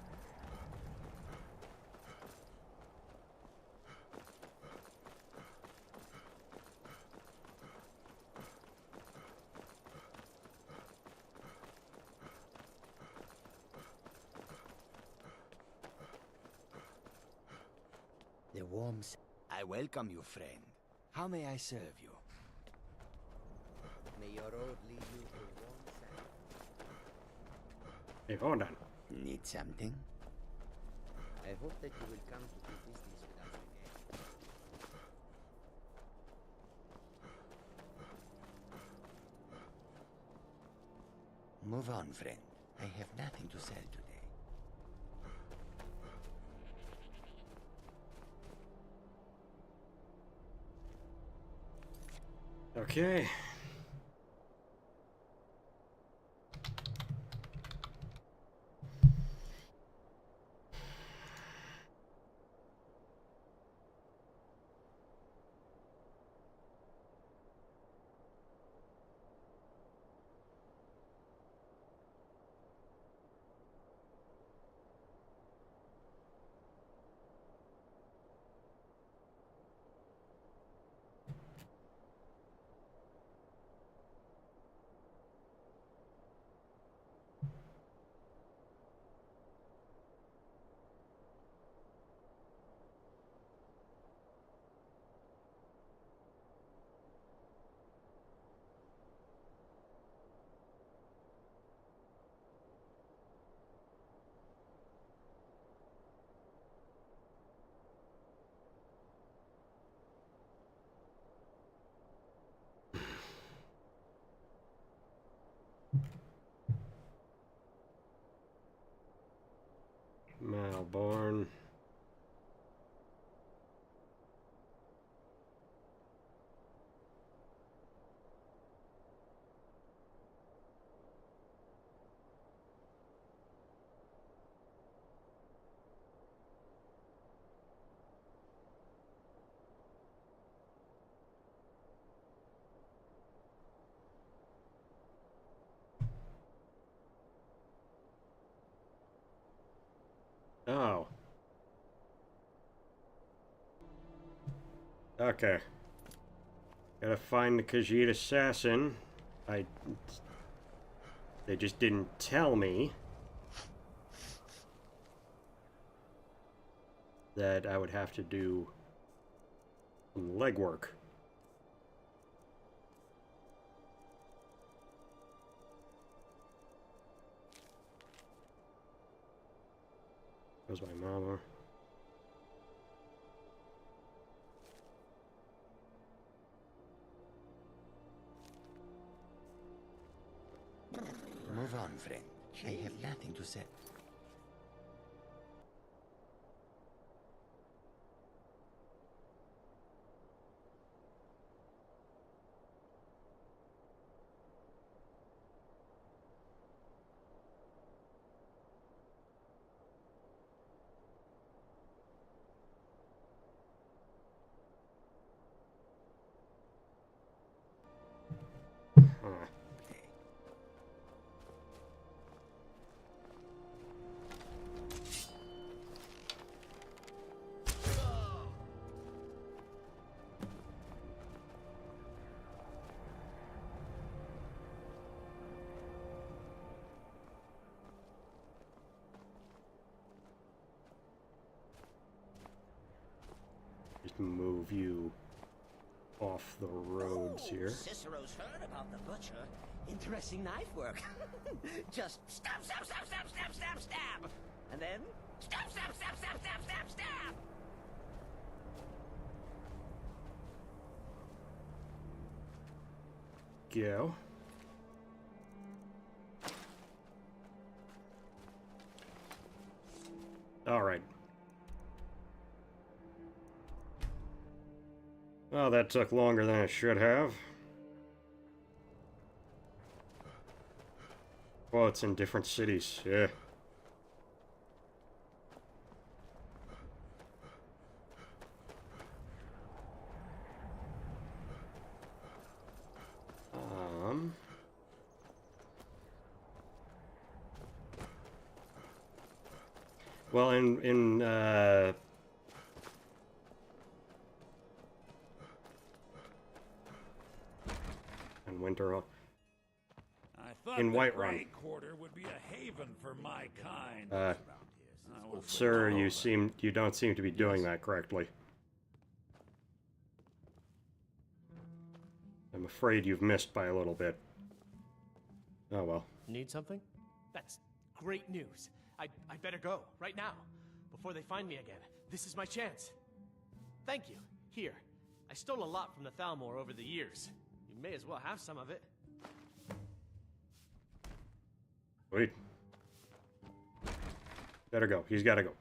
The worms. I welcome you, friend. How may I serve you? May your road lead you to warm sand. Hey, hold on. Need something? I hope that you will come to do business with us again. Move on, friend. I have nothing to sell today. Okay. Malborn. Oh. Okay. Gotta find the Khajiit assassin. They just didn't tell me that I would have to do some legwork. Goes my mama. Move on, friend. I have nothing to say. Just move you off the roads here. Cicero's heard about the butcher. Interesting knife work. Just stab, stab, stab, stab, stab, stab, stab. And then stab, stab, stab, stab, stab, stab, stab. go. Alright. Well, that took longer than it should have. Well, it's in different cities, yeah. Well, in Winter, I thought in the Whiterun. Grey Quarter would be a haven for my kind. Sir, you don't seem to be doing that correctly. I'm afraid you've missed by a little bit. Oh well. Need something? That's great news. I better go, right now, before they find me again. This is my chance. Thank you. Here. I stole a lot from the Thalmor over the years. You may as well have some of it. Wait. Better go. He's gotta go.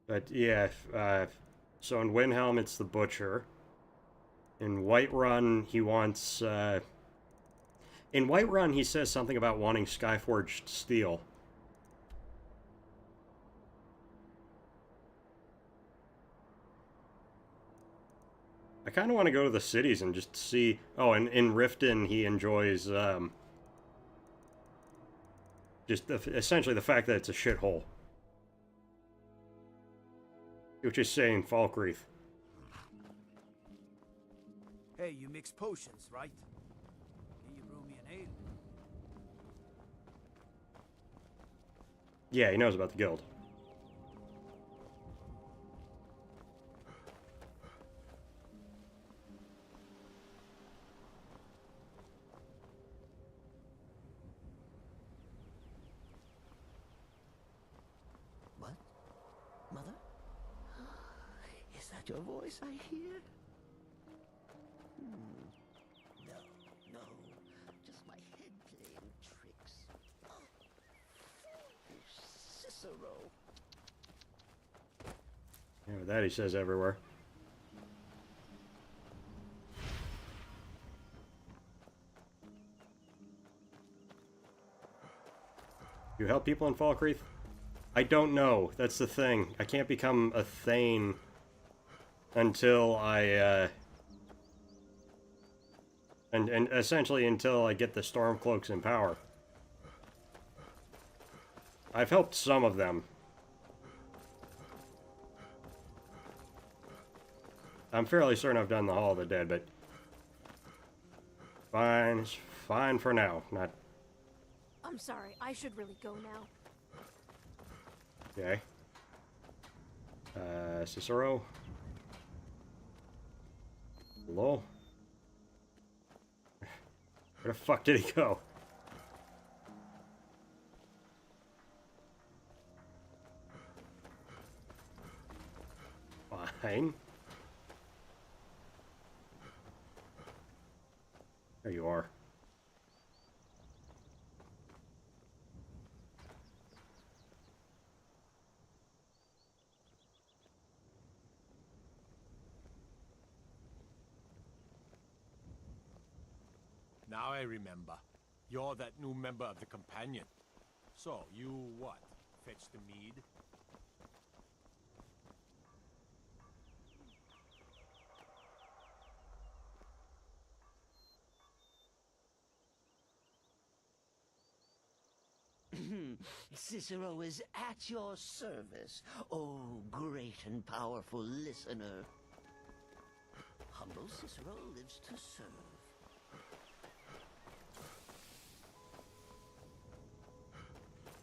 But yeah, so in Windhelm it's the Butcher. In Whiterun he wants, in Whiterun he says something about wanting Skyforged steel. I kind of want to go to the cities and just see... Oh, and in Riften he enjoys, just essentially the fact that it's a shithole. Which is saying Falkreath. Hey, you mix potions, right? Can you brew me an ale? Yeah, he knows about the guild. What? Mother? Is that your voice I hear? No, no. Just my head playing tricks. Oh, Cicero. Yeah, that he says everywhere. You help people in Falkreath? I don't know. That's the thing. I can't become a Thane until I, and essentially until I get the Stormcloaks in power. I've helped some of them. I'm fairly certain I've done the Hall of the Dead, but fine, it's fine for now. Not I'm sorry, I should really go now. okay. Cicero. Hello? Where the fuck did he go? Fine. There you are. Now I remember. You're that new member of the Companion. So, you what? Fetch the mead? Cicero is at your service, oh great and powerful listener. Humble Cicero lives to serve.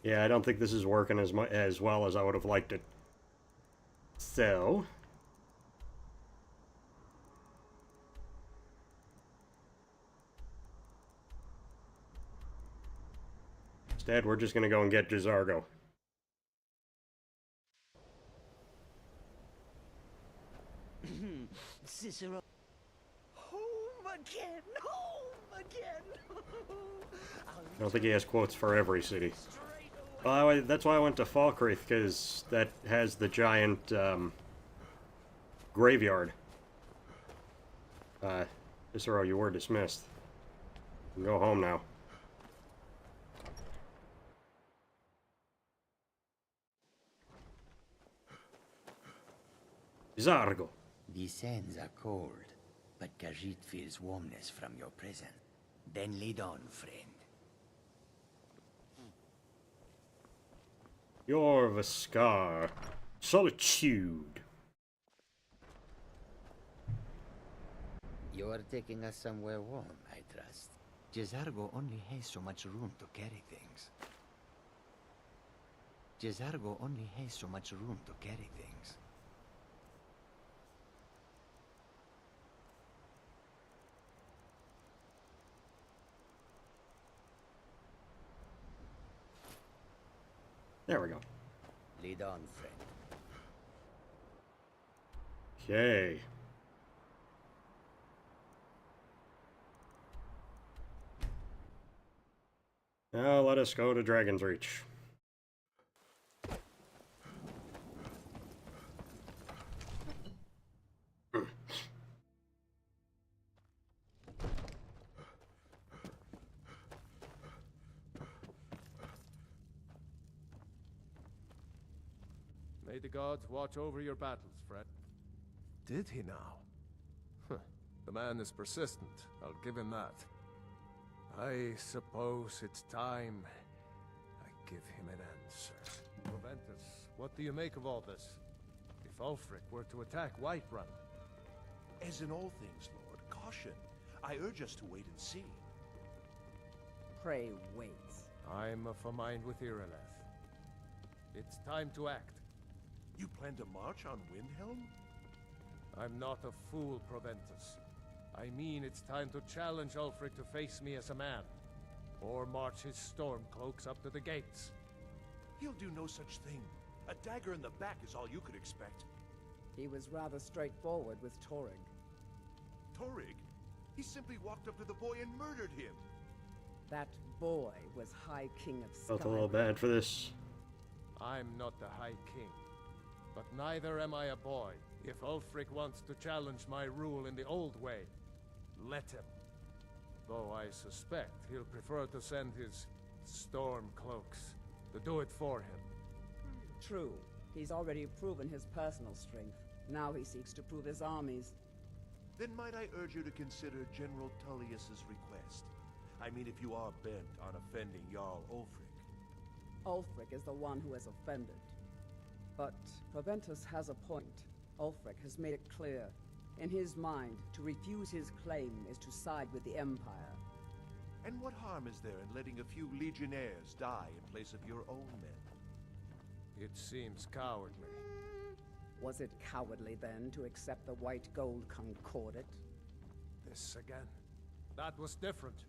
Yeah, I don't think this is working as well as I would have liked it. So... instead, we're just gonna go and get Jizargo. Cicero. again! Home again! I don't think he has quotes for every city. Well, that's why I went to Falkreath, because that has the giant graveyard. Cicero, you were dismissed. You can go home now. Zargo. The sands are cold, but Khajiit feels warmness from your presence. Then lead on, friend. You're Vaskar. Solitude. You're taking us somewhere warm, I trust. Jezargo only has so much room to carry things. Jezargo only has so much room to carry things. There we go. Lead on, friend. Okay. Now let us go to Dragon's Reach. May the gods watch over your battles, Fred. Did he now? Huh. The man is persistent, I'll give him that. I suppose it's time I give him an answer. Proventus, what do you make of all this? If Ulfric were to attack Whiterun? As in all things, Lord, caution. I urge us to wait and see. Pray wait. I'm of a mind with Irileth. It's time to act. You plan to march on Windhelm? I'm not a fool, Proventus. I mean it's time to challenge Ulfric to face me as a man. Or march his stormcloaks up to the gates. He'll do no such thing. A dagger in the back is all you could expect. He was rather straightforward with Torrig. Torrig? He simply walked up to the boy and murdered him. That boy was High King of Skyrim. Felt a little bad for this. I'm not the High King. But neither am I a boy. If Ulfric wants to challenge my rule in the old way, let him. Though I suspect he'll prefer to send his stormcloaks to do it for him. True. He's already proven his personal strength. Now he seeks to prove his armies. Then might I urge you to consider General Tullius's request? I mean, if you are bent on offending Jarl Ulfric. Ulfric is the one who has offended. But Proventus has a point. Ulfric has made it clear. In his mind, to refuse his claim is to side with the Empire. And what harm is there in letting a few legionnaires die in place of your own men? It seems cowardly. Was it cowardly, then, to accept the White Gold Concordat? This again. That was different.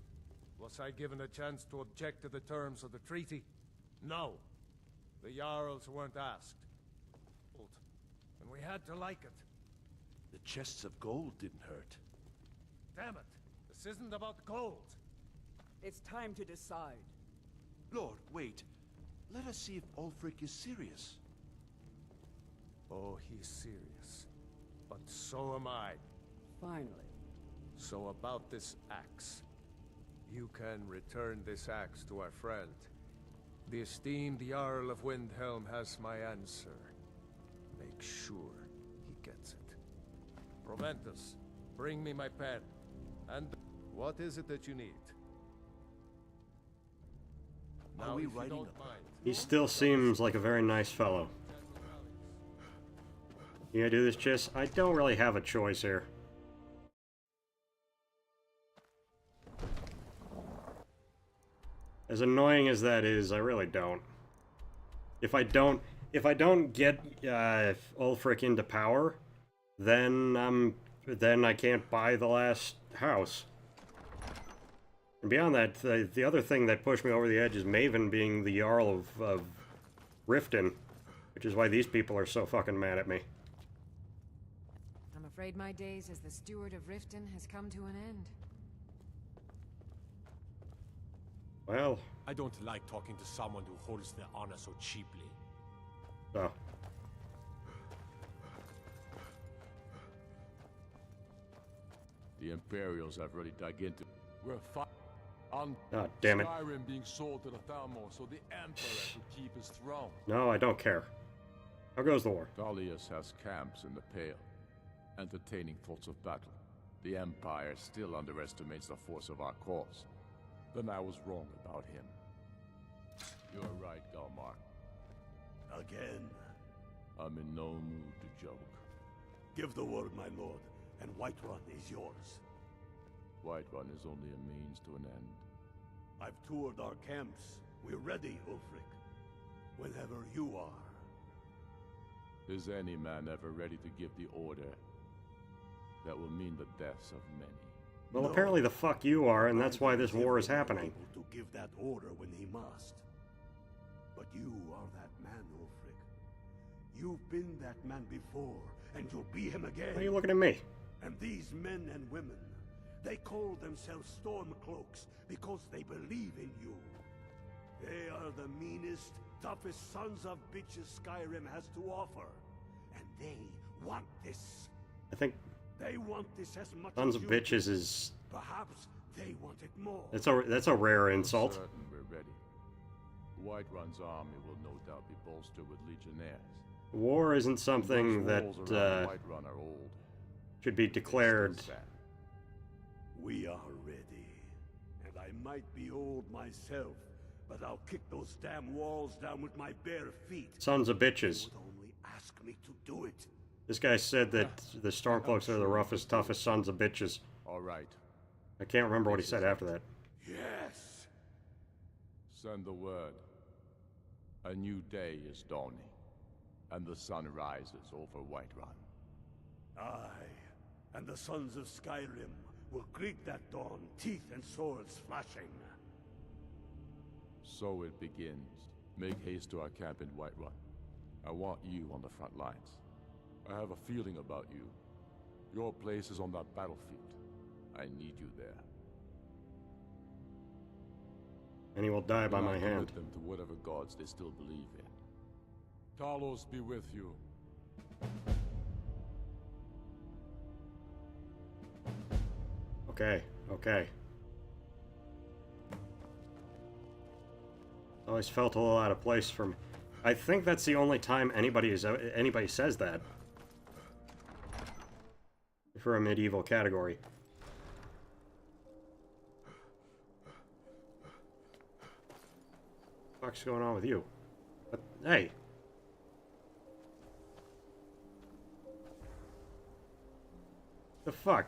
Was I given a chance to object to the terms of the treaty? No. The Jarls weren't asked. And we had to like it. The chests of gold didn't hurt. Damn it! This isn't about gold! It's time to decide. Lord, wait. Let us see if Ulfric is serious. Oh, he's serious. But so am I. Finally. So about this axe. You can return this axe to our friend. The esteemed Jarl of Windhelm has my answer. Make sure he gets it. Proventus, bring me my pen. And what is it that you need? Are we writing He still seems like a very nice fellow. You gonna do this, Chiss? I don't really have a choice here. As annoying as that is, I really don't. If I don't get Ulfric into power, then I can't buy the last house. And beyond that, the other thing that pushed me over the edge is Maven being the Jarl of Riften, which is why these people are so fucking mad at me. I'm afraid my days as the steward of Riften has come to an end. Well... I don't like talking to someone who holds their honor so cheaply. Oh. The Imperials have really dug into... We're on damn it. Skyrim being sold to the Thalmor so the Emperor could keep his throne. No, I don't care. How goes the war? Tullius has camps in the Pale, entertaining thoughts of battle. The Empire still underestimates the force of our cause. Then I was wrong about him. You're right, Galmar. Again. I'm in no mood to joke. Give the word, my lord, and Whiterun is yours. Whiterun is only a means to an end. I've toured our camps. We're ready, Ulfric. Whenever you are. Is any man ever ready to give the order that will mean the deaths of many? Well, apparently the fuck you are, and that's why this war is happening. Able to give that order when he must. But you are that man, Ulfric. You've been that man before, and you'll be him again. Why are you looking at me? And these men and women, they call themselves Stormcloaks because they believe in you. They are the meanest, toughest sons of bitches Skyrim has to offer. And they want this. I think they want this as much sons as of you bitches do. is... Perhaps they want it more. That's a rare insult. Certain we're ready. Whiterun's army will no doubt be bolstered with legionnaires. War isn't something that Whiterun are old. Should be declared. We are ready. And I might be old myself, but I'll kick those damn walls down with my bare feet. Sons of bitches. They would only ask me to do it. This guy said that the Stormcloaks are the roughest, toughest sons of bitches. All right. I can't remember what he said after that. Yes. Send the word. A new day is dawning, and the sun rises over Whiterun. I and the sons of Skyrim will greet that dawn, teeth and swords flashing. So it begins. Make haste to our camp in Whiterun. I want you on the front lines. I have a feeling about you. Your place is on that battlefield. I need you there. And he will die by my hand. Commit them to whatever gods they still believe in. Talos be with you. Okay, okay. Always felt a little out of place for me. I think that's the only time anybody says that. For a medieval category. What's going on with you? But, hey. The fuck?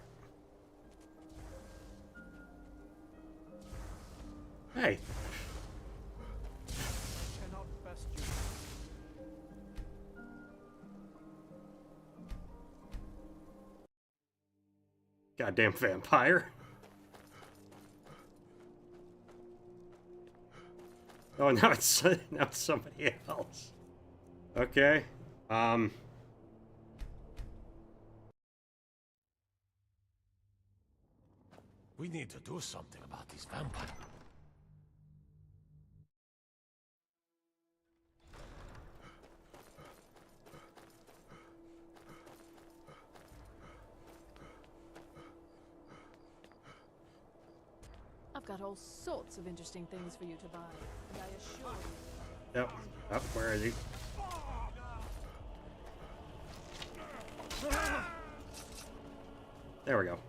Hey. Cannot best you. Goddamn vampire. Oh, now it's somebody else. Okay. We need to do something about these vampires. I've got all sorts of interesting things for you to buy, and I assure you... Yep. Up, where is he? There we go.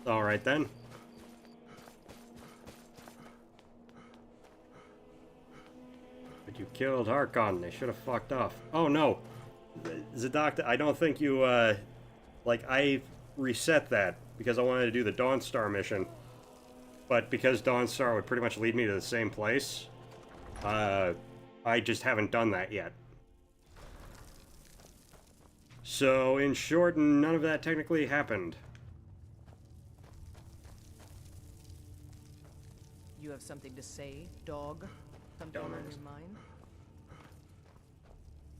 Alright then. But you killed Harkon. They should have fucked off. Oh no! Zadok, I don't think you, like, I reset that because I wanted to do the Dawnstar mission. But because Dawnstar would pretty much lead me to the same place, I just haven't done that yet. So, in short, none of that technically happened. You have Something to say, dog? Something on Dumbass. your mind?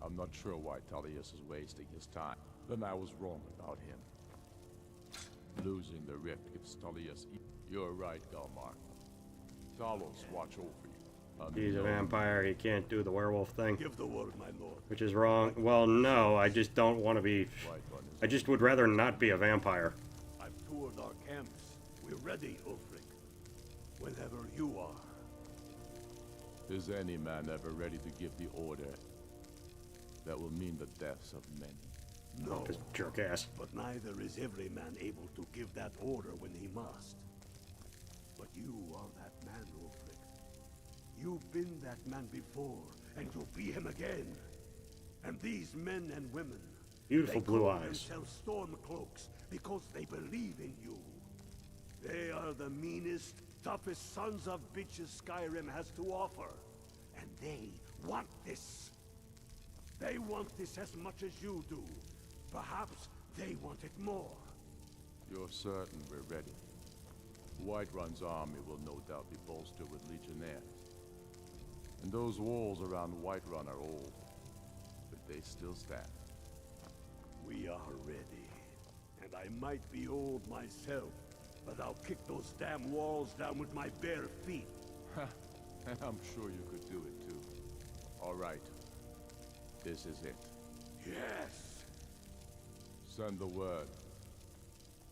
I'm not sure why Tullius is wasting his time. Then I was wrong about him. Losing the rift gives Tullius... You're right, Galmar. Talos watch over you. He's a vampire, he can't do the werewolf thing. Give the word, my lord. Which is wrong. Well, no, I just don't want to be... I just would rather not be a vampire. I've toured our camps. We're ready, Ulfric. Whenever you are. Is any man ever ready to give the order that will mean the deaths of many? No. Just jerk ass. But neither is every man able to give that order when he must. But you are that man, Ulfric. You've been that man before, and you'll be him again. And these men and women, Beautiful they blue call eyes. themselves Stormcloaks because they believe in you. They are the meanest, toughest sons of bitches Skyrim has to offer. And they want this. They want this as much as you do. Perhaps they want it more. You're certain we're ready. Whiterun's army will no doubt be bolstered with legionnaires. And those walls around Whiterun are old, but they still stand. We are ready. And I might be old myself, but I'll kick those damn walls down with my bare feet. And I'm sure you could do it too. All right. This is it. Yes! Send the word.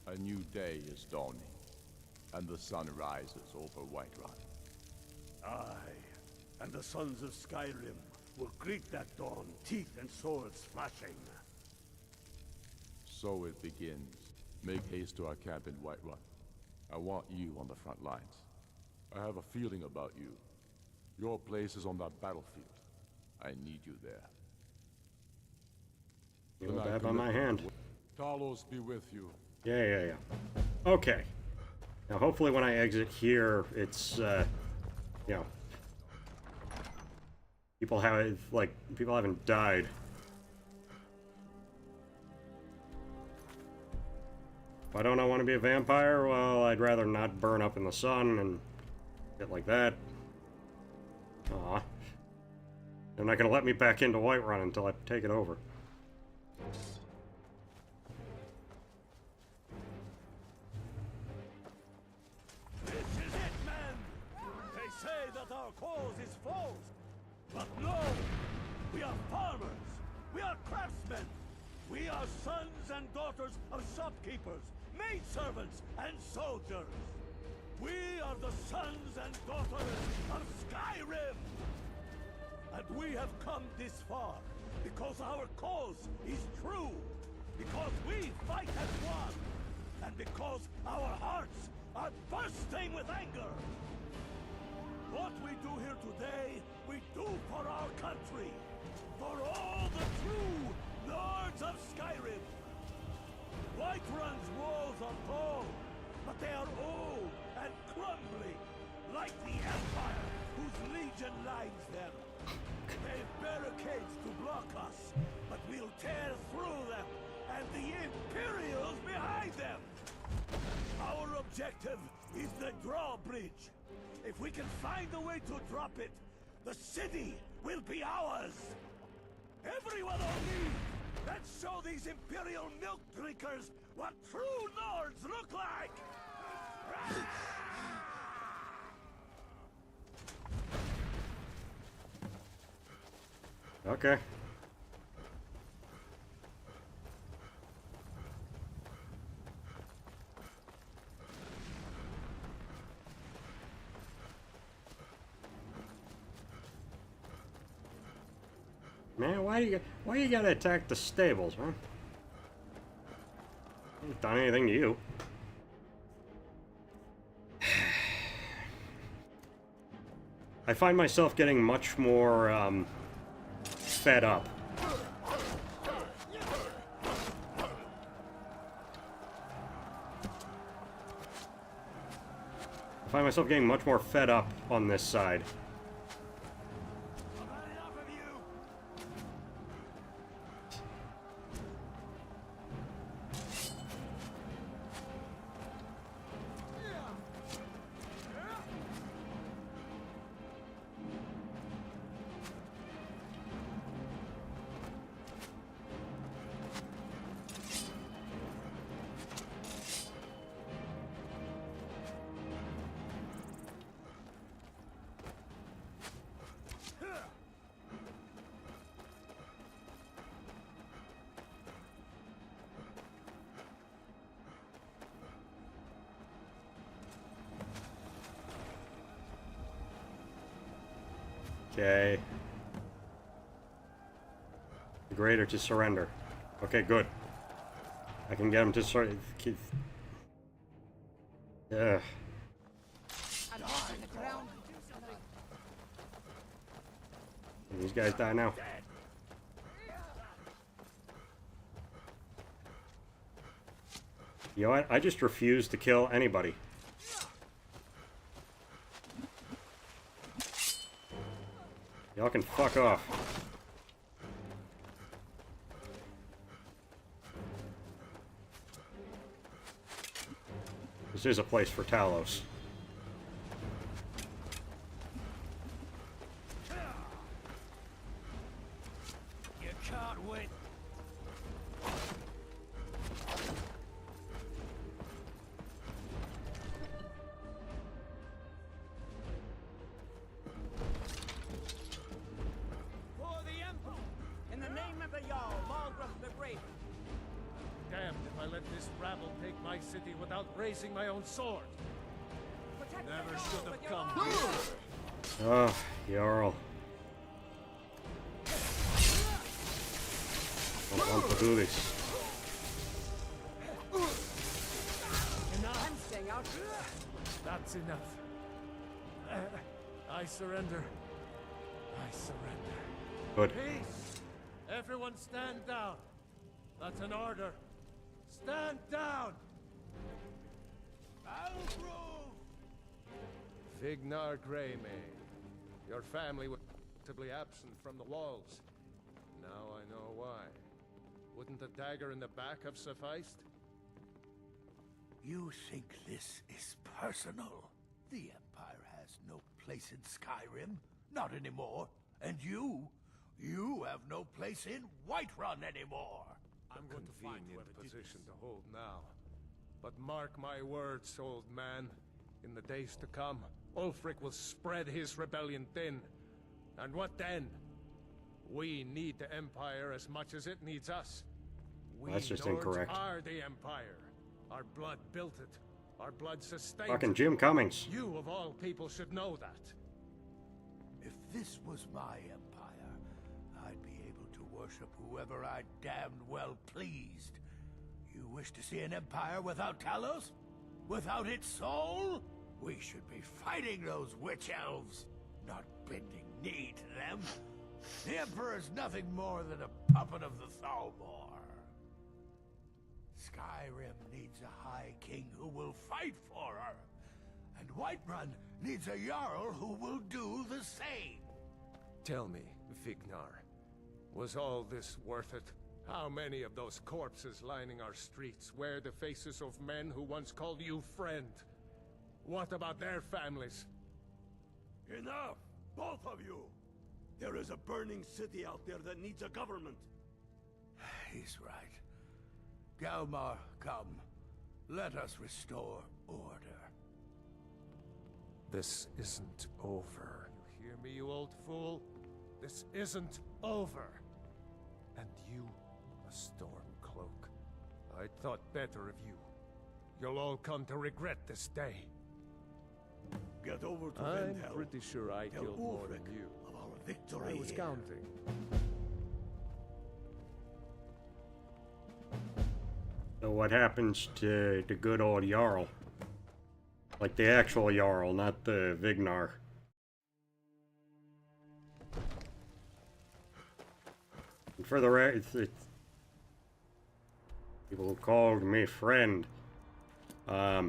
A new day is dawning, and the sun rises over Whiterun. Aye, and the sons of Skyrim will greet that dawn, teeth and swords flashing. So it begins. Make haste to our camp in Whiterun. I want you on the front lines. I have a feeling about you. Your place is on that battlefield. I need you there. You know that by my hand. Talos be with you. Yeah. Okay. Now, hopefully when I exit here, it's, you know... people haven't died. Why don't I want to be a vampire? Well, I'd rather not burn up in the sun and shit like that. Aw. They're not gonna let me back into Whiterun until I take it over. This is it, men! They say that our cause is false, but no! We are farmers! We are craftsmen! We are sons and daughters of shopkeepers, maidservants, and soldiers! We are the sons and daughters of Skyrim! And we have come this far because our cause is true, because we fight as one, and because our hearts are bursting with anger! What we do here today, we do for our country, for all the true Lords of Skyrim! Whiterun's walls are tall, but they are old and crumbling, like the Empire, whose legion lines them. They've barricades to block us, but we'll tear through them, and the Imperials behind them! Our objective is the drawbridge. If we can find a way to drop it, the city will be ours! Everyone on me! Let's show these Imperial milk drinkers what true Nords look like! Okay. Man, why you gotta attack the stables, man? I haven't done anything to you. I find myself getting much more, fed up. I find myself getting much more fed up on this side. Okay. The greater to surrender. Okay, good. I can get him to surrender. Ugh. These guys die now. You know what? I just refuse to kill anybody. Y'all can fuck off. This is a place for Talos. You can't win. For the Emperor, in the name of the Jarl, Margaret the Great. Damned if I let this rabble take my city without raising my own sword. Never should have come here. Oh, Jarl. Don't want to do this. I'm staying out. That's enough. I surrender. I surrender. Good. Peace! Everyone stand down. That's an order. Stand down! Vignar Greymane. Your family was possibly absent from the walls. Now I know why. Wouldn't a dagger in the back have sufficed? You think this is personal? The Empire has no place in Skyrim. Not anymore. And you have no place in Whiterun anymore. I'm going to find a position to hold now. But mark my words, old man. In the days to come, Ulfric will spread his rebellion thin. And what then? We need the Empire as much as it needs us. We That's just Nords incorrect. are the Empire. Our blood built it. Our blood sustained Fucking it. Jim Cummings. You, of all people, should know that. If this was my empire, I'd be able to worship whoever I damned well pleased. You wish to see an empire without Talos? Without its soul? We should be fighting those witch elves, not bending knee to them. The Emperor is nothing more than a puppet of the Thalmor. Skyrim needs a High King who will fight for her. And Whiterun needs a Jarl who will do the same. Tell me, Vignar, was all this worth it? How many of those corpses lining our streets wear the faces of men who once called you friend? What about their families? Enough! Both of you! There is a burning city out there that needs a government. He's right. Galmar, come. Let us restore order. This isn't over. You hear me, you old fool? This isn't over. And you, a Stormcloak. I thought better of you. You'll all come to regret this day. Get over to I'm Vendel. pretty sure I Tell killed more than Ulfric you. of our victory I was here. counting. So what happens to the good old Jarl? Like the actual Jarl, not the Vignar. And for the rest, people called me friend. I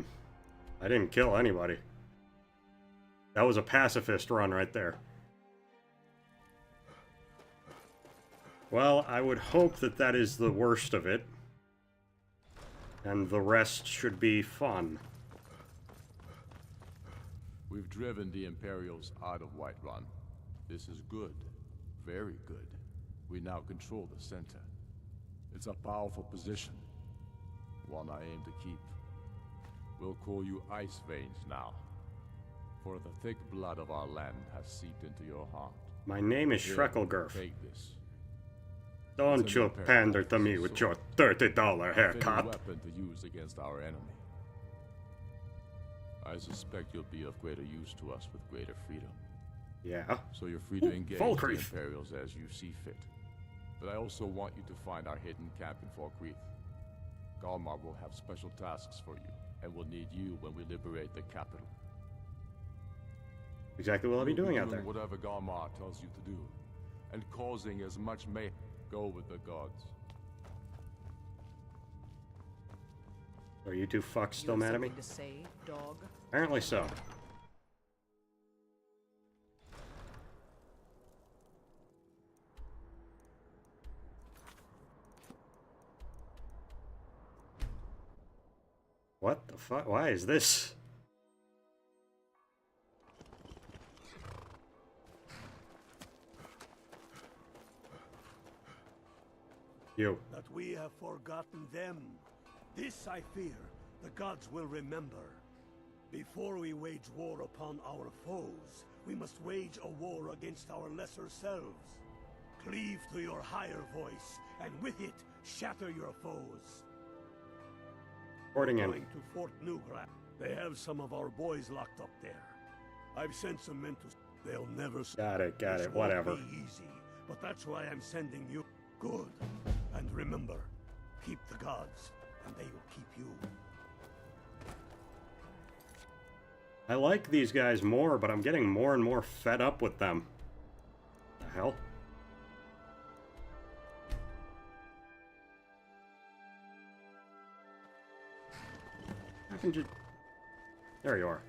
didn't kill anybody. That was a pacifist run right there. Well, I would hope that that is the worst of it. And the rest should be fun. We've driven the Imperials out of Whiterun. This is good. Very good. We now control the center. It's a powerful position. One I aim to keep. We'll call you Ice Veins now. For the thick blood of our land has seeped into your heart. My name is Here, Shrekelgurf. take this. Don't you pander to me with your $30 A haircut. weapon to use against our enemy. I suspect you'll be of greater use to us with greater freedom. Yeah. So you're free to engage the Falkreath. Imperials as you see fit. But I also want you to find our hidden camp in Falkreath. Galmar will have special tasks for you, and will need you when we liberate the capital. Exactly what I'll be doing out there. Whatever Galmar tells you to do, and causing as much mayhem. Go with the gods. Are you two fucks still mad at me? To say, dog? Apparently so. What the fuck? Why is this? You. That we have forgotten them. This, I fear, the gods will remember. Before we wage war upon our foes, we must wage a war against our lesser selves. Cleave to your higher voice, and with it, shatter your foes. Reporting in. Going to Fort Newground. They have some of our boys locked up there. I've sent some men to... They'll never... Got it, This whatever. won't be easy, but that's why I'm sending you. Good. And remember, keep the gods, and they will keep you. I like these guys more, but I'm getting more and more fed up with them. The hell? How can you... There you are.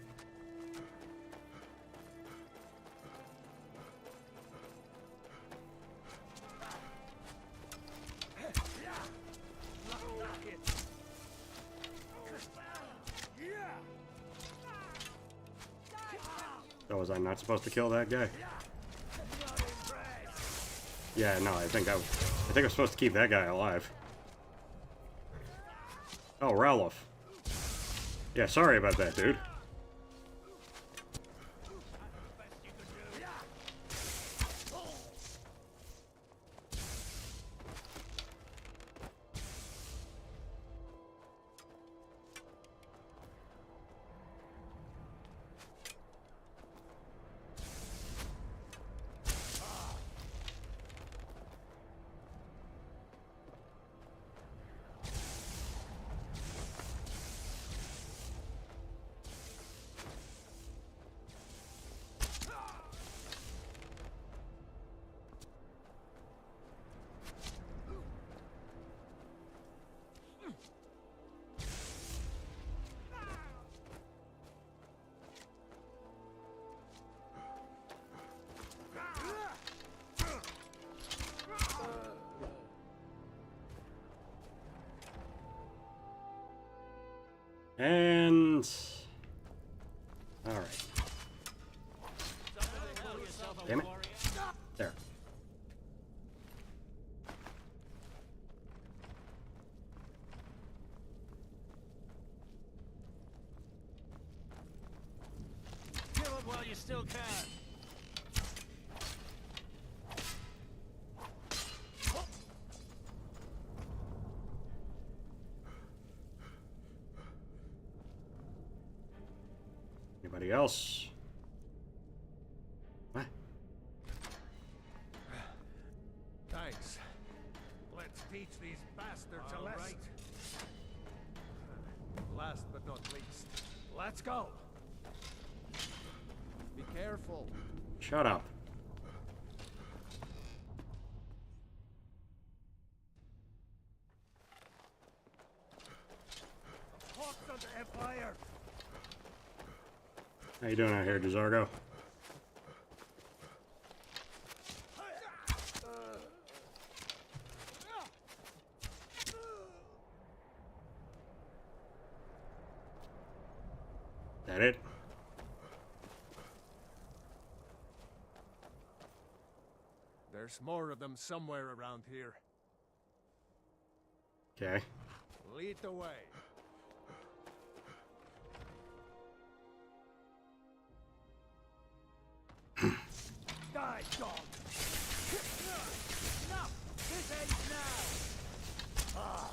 Oh, was I not supposed to kill that guy? Yeah, no, I think I'm supposed to keep that guy alive. Oh, Ralof. Yeah, sorry about that, dude. And... Alright. Damn it. There. Kill it while you still can. Anybody else? What? Thanks. Let's teach these bastards a lesson. Last but not least, let's go. Be careful. Shut up. Hawks under Empire! How you doing out here, Desargo? That it? There's more of them somewhere around here. Okay. Lead the way. Die, dog! Enough! This ends now! Ah!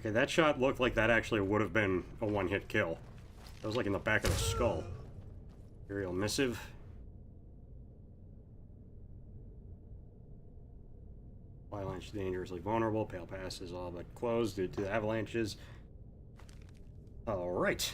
Okay, that shot looked like that actually would have been a one-hit kill. That was like in the back of the skull. Imperial Missive. Avalanche dangerously vulnerable. Pale Pass is all but closed due to the avalanches. Alright.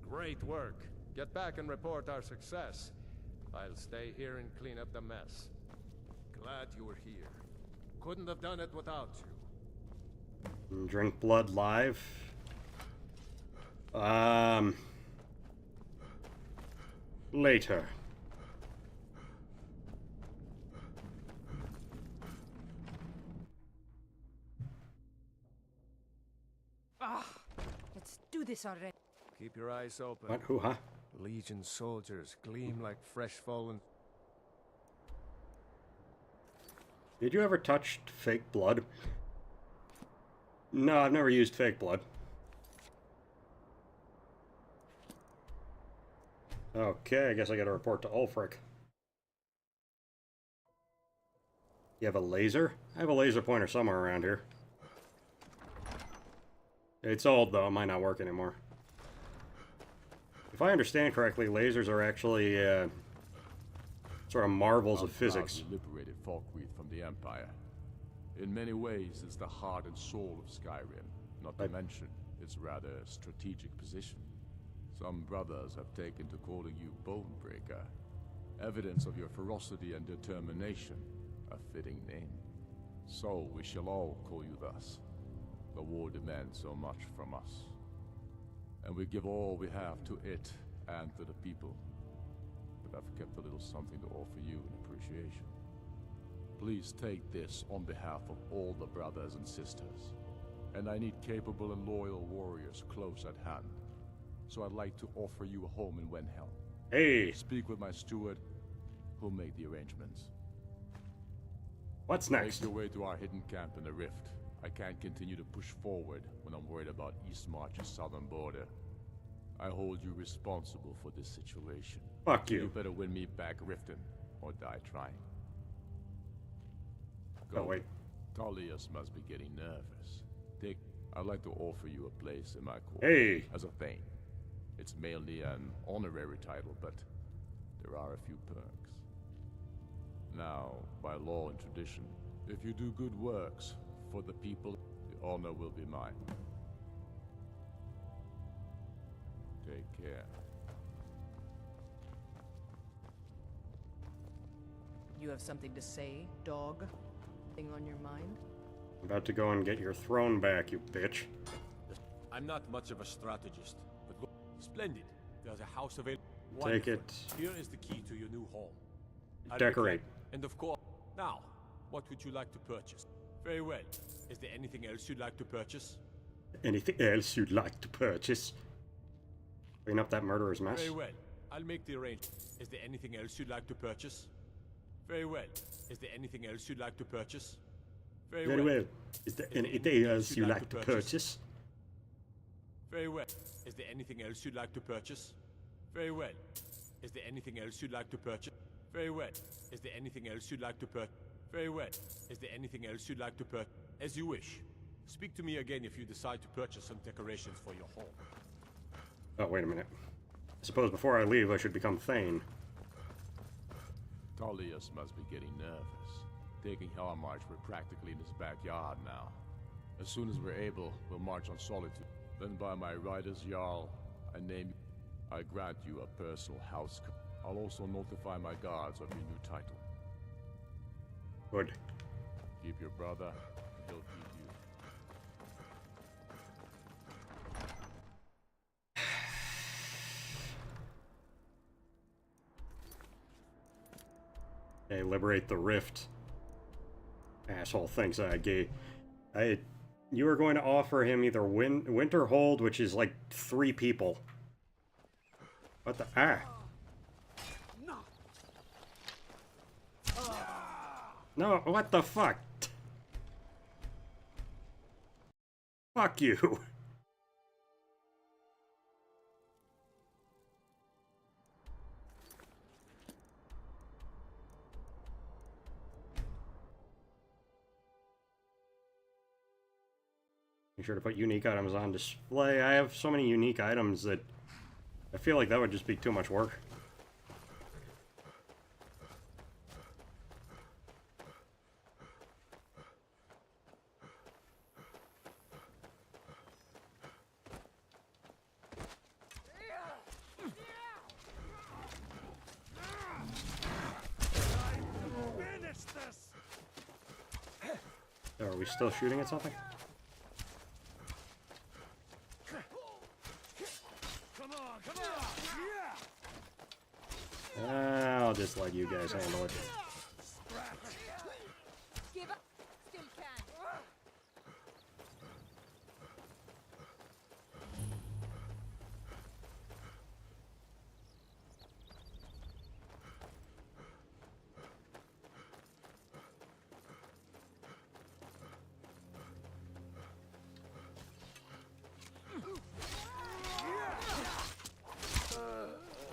Great work. Get back and report our success. I'll stay here and clean up the mess. Glad you were here. Couldn't have done it without you. Drink blood live. Later. Let's do this already. Keep your eyes open. What? Who, huh? Legion soldiers gleam like fresh fallen. Did you ever touch fake blood? No, I've never used fake blood. Okay, I guess I gotta report to Ulfric. You have a laser? I have a laser pointer somewhere around here. It's old, though. It might not work anymore. If I understand correctly, lasers are actually sort of marvels of physics. Liberated Falkreath from the Empire. In many ways, it's the heart and soul of Skyrim. Not to mention its rather strategic position. Some brothers have taken to calling you Bonebreaker. Evidence of your ferocity and determination. A fitting name. So we shall all call you thus. The war demands so much from us. And we give all we have to it and to the people. But I've kept a little something to offer you in appreciation. Please take this on behalf of all the brothers and sisters. And I need capable and loyal warriors close at hand. So I'd like to offer you a home in Wenhel. Hey! Speak with my steward, who'll make the arrangements. What's next? Make your way to our hidden camp in the Rift. I can't continue to push forward when I'm worried about Eastmarch's southern border. I hold you responsible for this situation. Fuck you. You better win me back Riften, or die trying. Go. Oh, wait. Tullius must be getting nervous. Dick, I'd like to offer you a place in my court. Hey! As a Thane. It's mainly an honorary title, but there are a few perks. Now, by law and tradition, if you do good works for the people, the honor will be mine. Take care. You have something to say, dog? Thing on your mind? About to go and get your throne back, you bitch. I'm not much of a strategist, but look, splendid. There's a house available. Take it. Here is the key to your new home. Decorate. And of course, now, what would you like to purchase? Very well. Is there anything else you'd like to purchase? Anything else you'd like to purchase? Clean up that murderer's mess. Very well. I'll make the arrangement. Is there anything else you'd like to purchase? Very well. Is there anything else you'd like to purchase? Very well. Is there anything else you'd like to purchase? Very well. Is there anything else you'd like to purchase? Very well. Is there anything else you'd like to purchase? Very well. Is there anything else you'd like to purchase? Very well. Is there anything else you'd like to purchase? As you wish. Speak to me again if you decide to purchase some decorations for your home. Oh, wait a minute. I suppose before I leave, I should become Thane. Tullius must be getting nervous. Taking Helmarch, we're practically in his backyard now. As soon as we're able, we'll march on Solitude. Then by my rider's Jarl, I grant you a personal house. I'll also notify my guards of your new title. Good. Keep your brother, he'll keep you. Okay, liberate the rift. Asshole thinks I gave. You were going to offer him either Winterhold, which is like 3 people. What the No, what the fuck? Fuck you. Make sure to put unique items on display. I have so many unique items that I feel like that would just be too much work. Are we still shooting at something? I'll just let you guys handle it. Give up. Still can.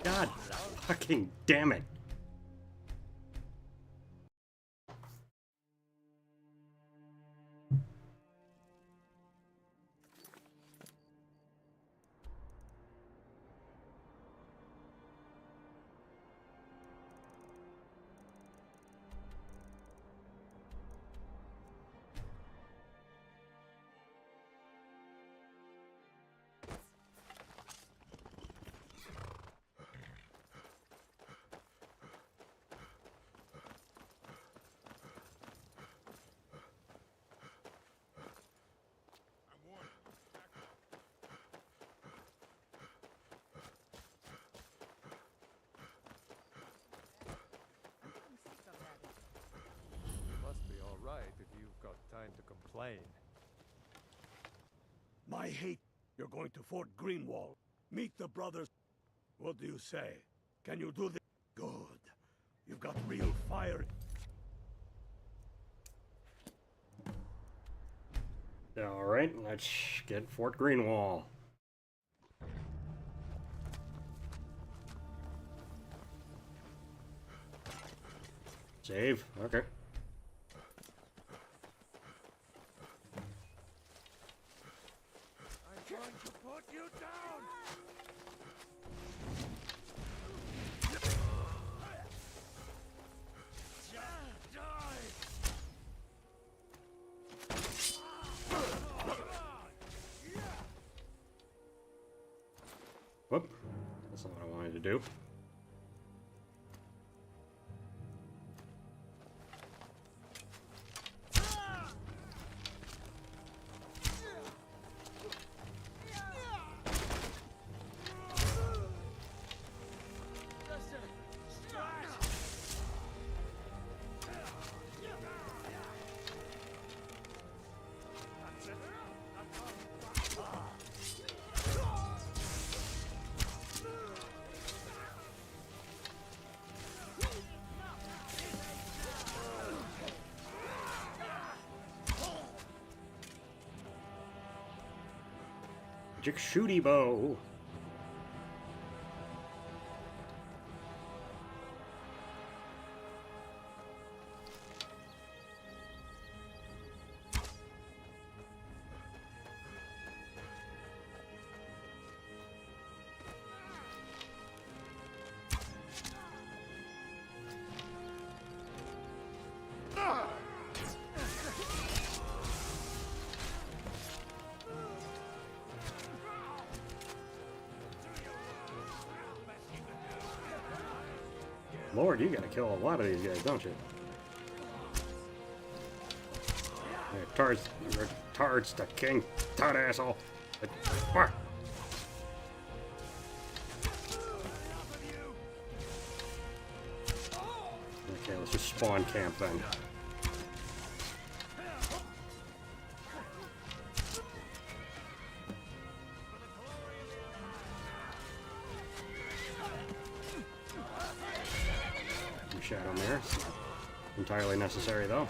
God fucking damn it. If you've got time to complain. My hate, you're going to Fort Greenwall. Meet the brothers. What do you say? Can you do this? Good. You've got real fire. Alright, let's get Fort Greenwall. Save, okay. I'm going to put you down! Whoop. That's not what I wanted to do. Magic shooty bow. Lord, you gotta kill a lot of these guys, don't you? Retards the king, tut asshole. Okay, let's just spawn camp then. Shadow mirror. Entirely necessary though.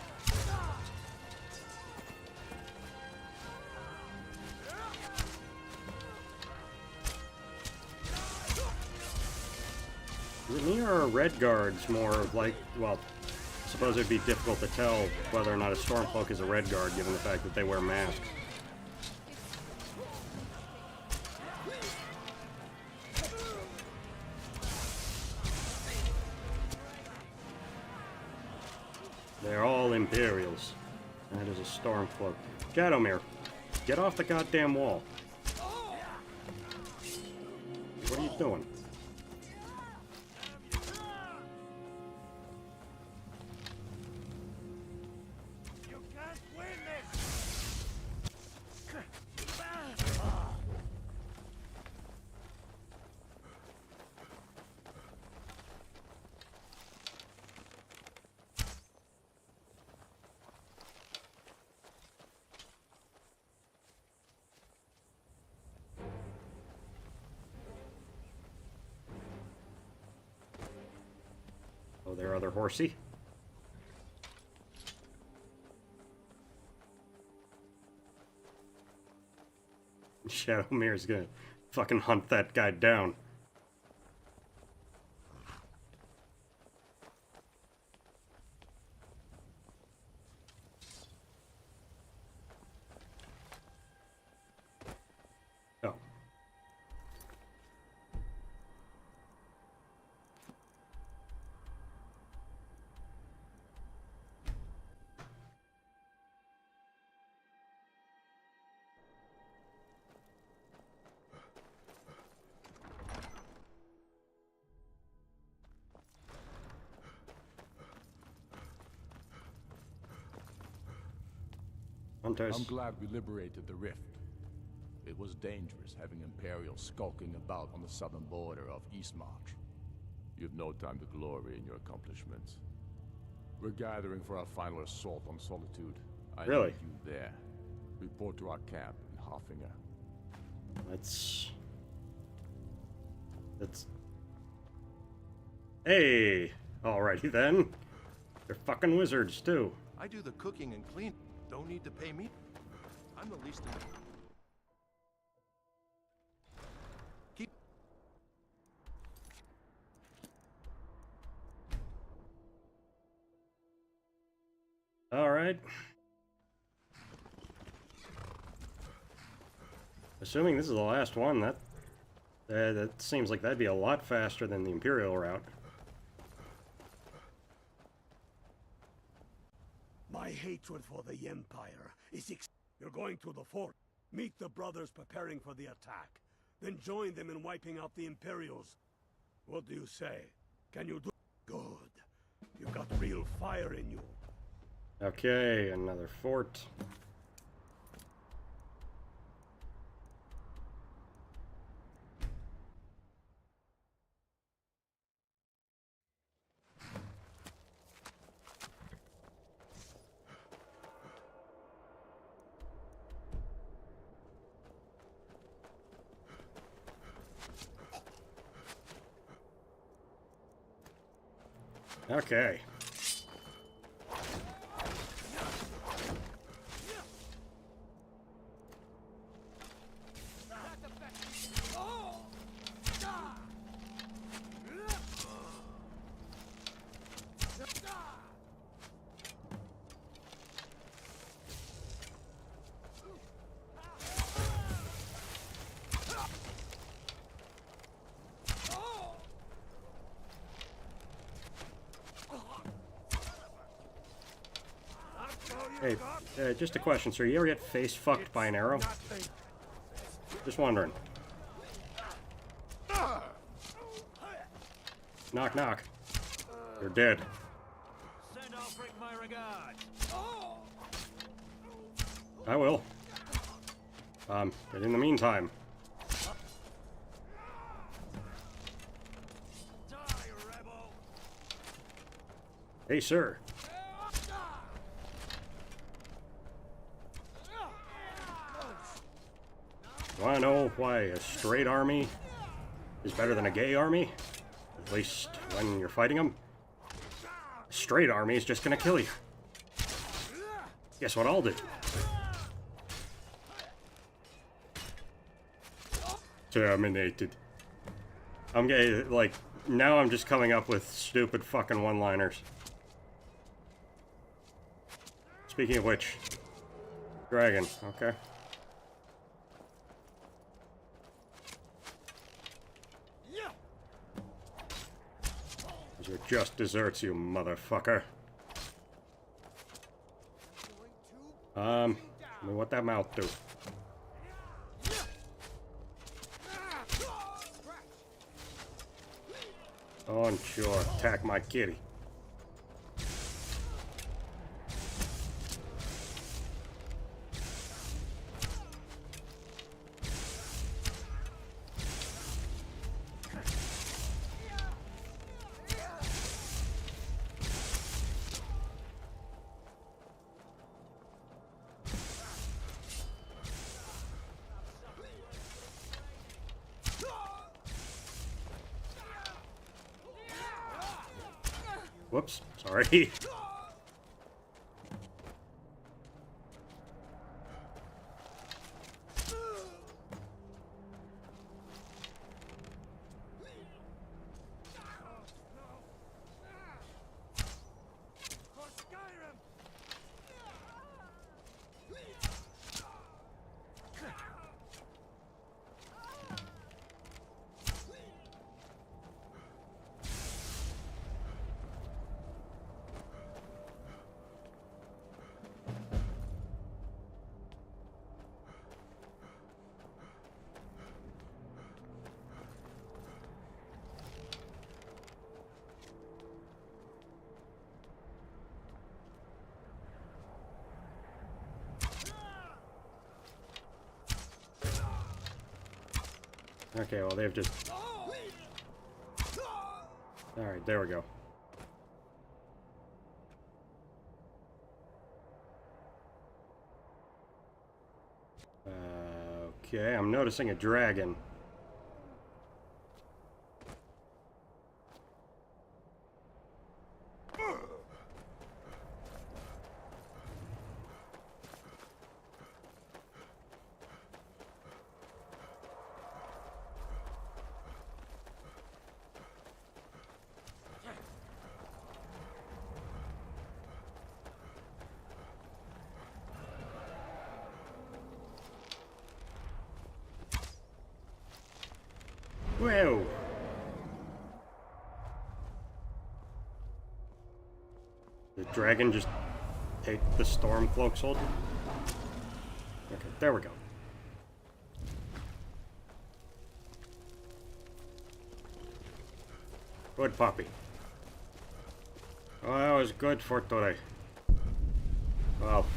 are red guards more like, well, I suppose it'd be difficult to tell whether or not a Stormcloak is a red guard given the fact that they wear masks. They're all Imperials. That is a Stormcloak. Shadowmere, get off the goddamn wall. What are you doing? You can't win this! Oh, there, other horsey. Shadowmere's gonna fucking hunt that guy down. Oh. Hunters. I'm glad we liberated the Rift. It was dangerous having Imperials skulking about on the southern border of Eastmarch. You have no time to glory in your accomplishments. We're gathering for our final assault on Solitude. I Really? need you there. Report to our camp in Hoffinger. Let's... Hey! Alrighty then. They're fucking wizards, too. I do the cooking and clean. Don't need to pay me. I'm the least in the... Keep... Alright. Assuming this is the last one, that seems like that'd be a lot faster than the Imperial route. My hatred for the Empire is You're going to the fort. Meet the brothers preparing for the attack. Then join them in wiping out the Imperials. What do you say? Can you do... Good. You've got real fire in you. Okay, another fort. Okay. Hey, just a question, sir. You ever get face fucked by an arrow? Just wondering. Knock, knock. You're dead. Send Ulfric my regards. I will. But in the meantime. Hey, sir. Want to know why a straight army is better than a gay army? At least when you're fighting them? A straight army is just gonna kill you. Guess what I'll do? Terminated. I'm gay, like, now I'm just coming up with stupid fucking one-liners. Speaking of which, dragon, okay. These are just desserts, you motherfucker. I mean, what that mouth do? Oh, sure, attack my kitty. Whoops, sorry. Okay, well, they've just... Alright, there we go. Okay, I'm noticing a dragon. Whoa! The dragon just ate the Stormcloak soldier? Okay, there we go. Good puppy. Oh, that was good for today. Well.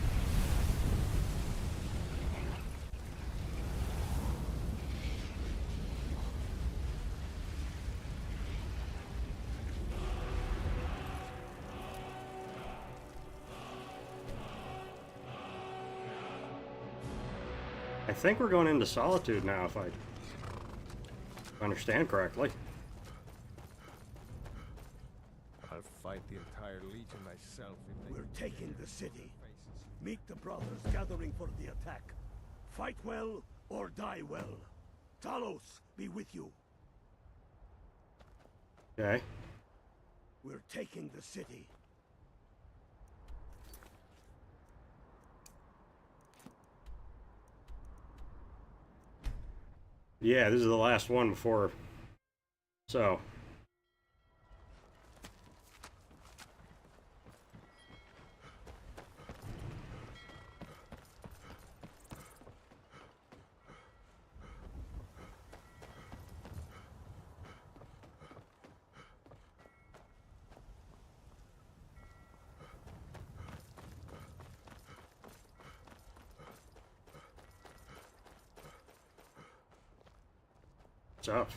I think we're going into Solitude now, if I understand correctly. I'll fight the entire Legion myself if they... We're taking the city. Meet the brothers gathering for the attack. Fight well or die well. Talos be with you. Okay. We're taking the city. Yeah, this is the last one before... So... What's up?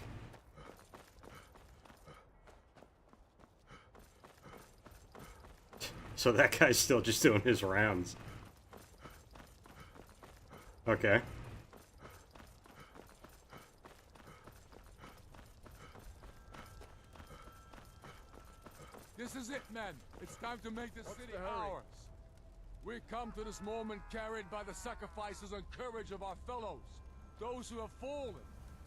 So that guy's still just doing his rounds. Okay. This is it, men. It's time to make this city ours. We come to this moment carried by the sacrifices and courage of our fellows. Those who have fallen.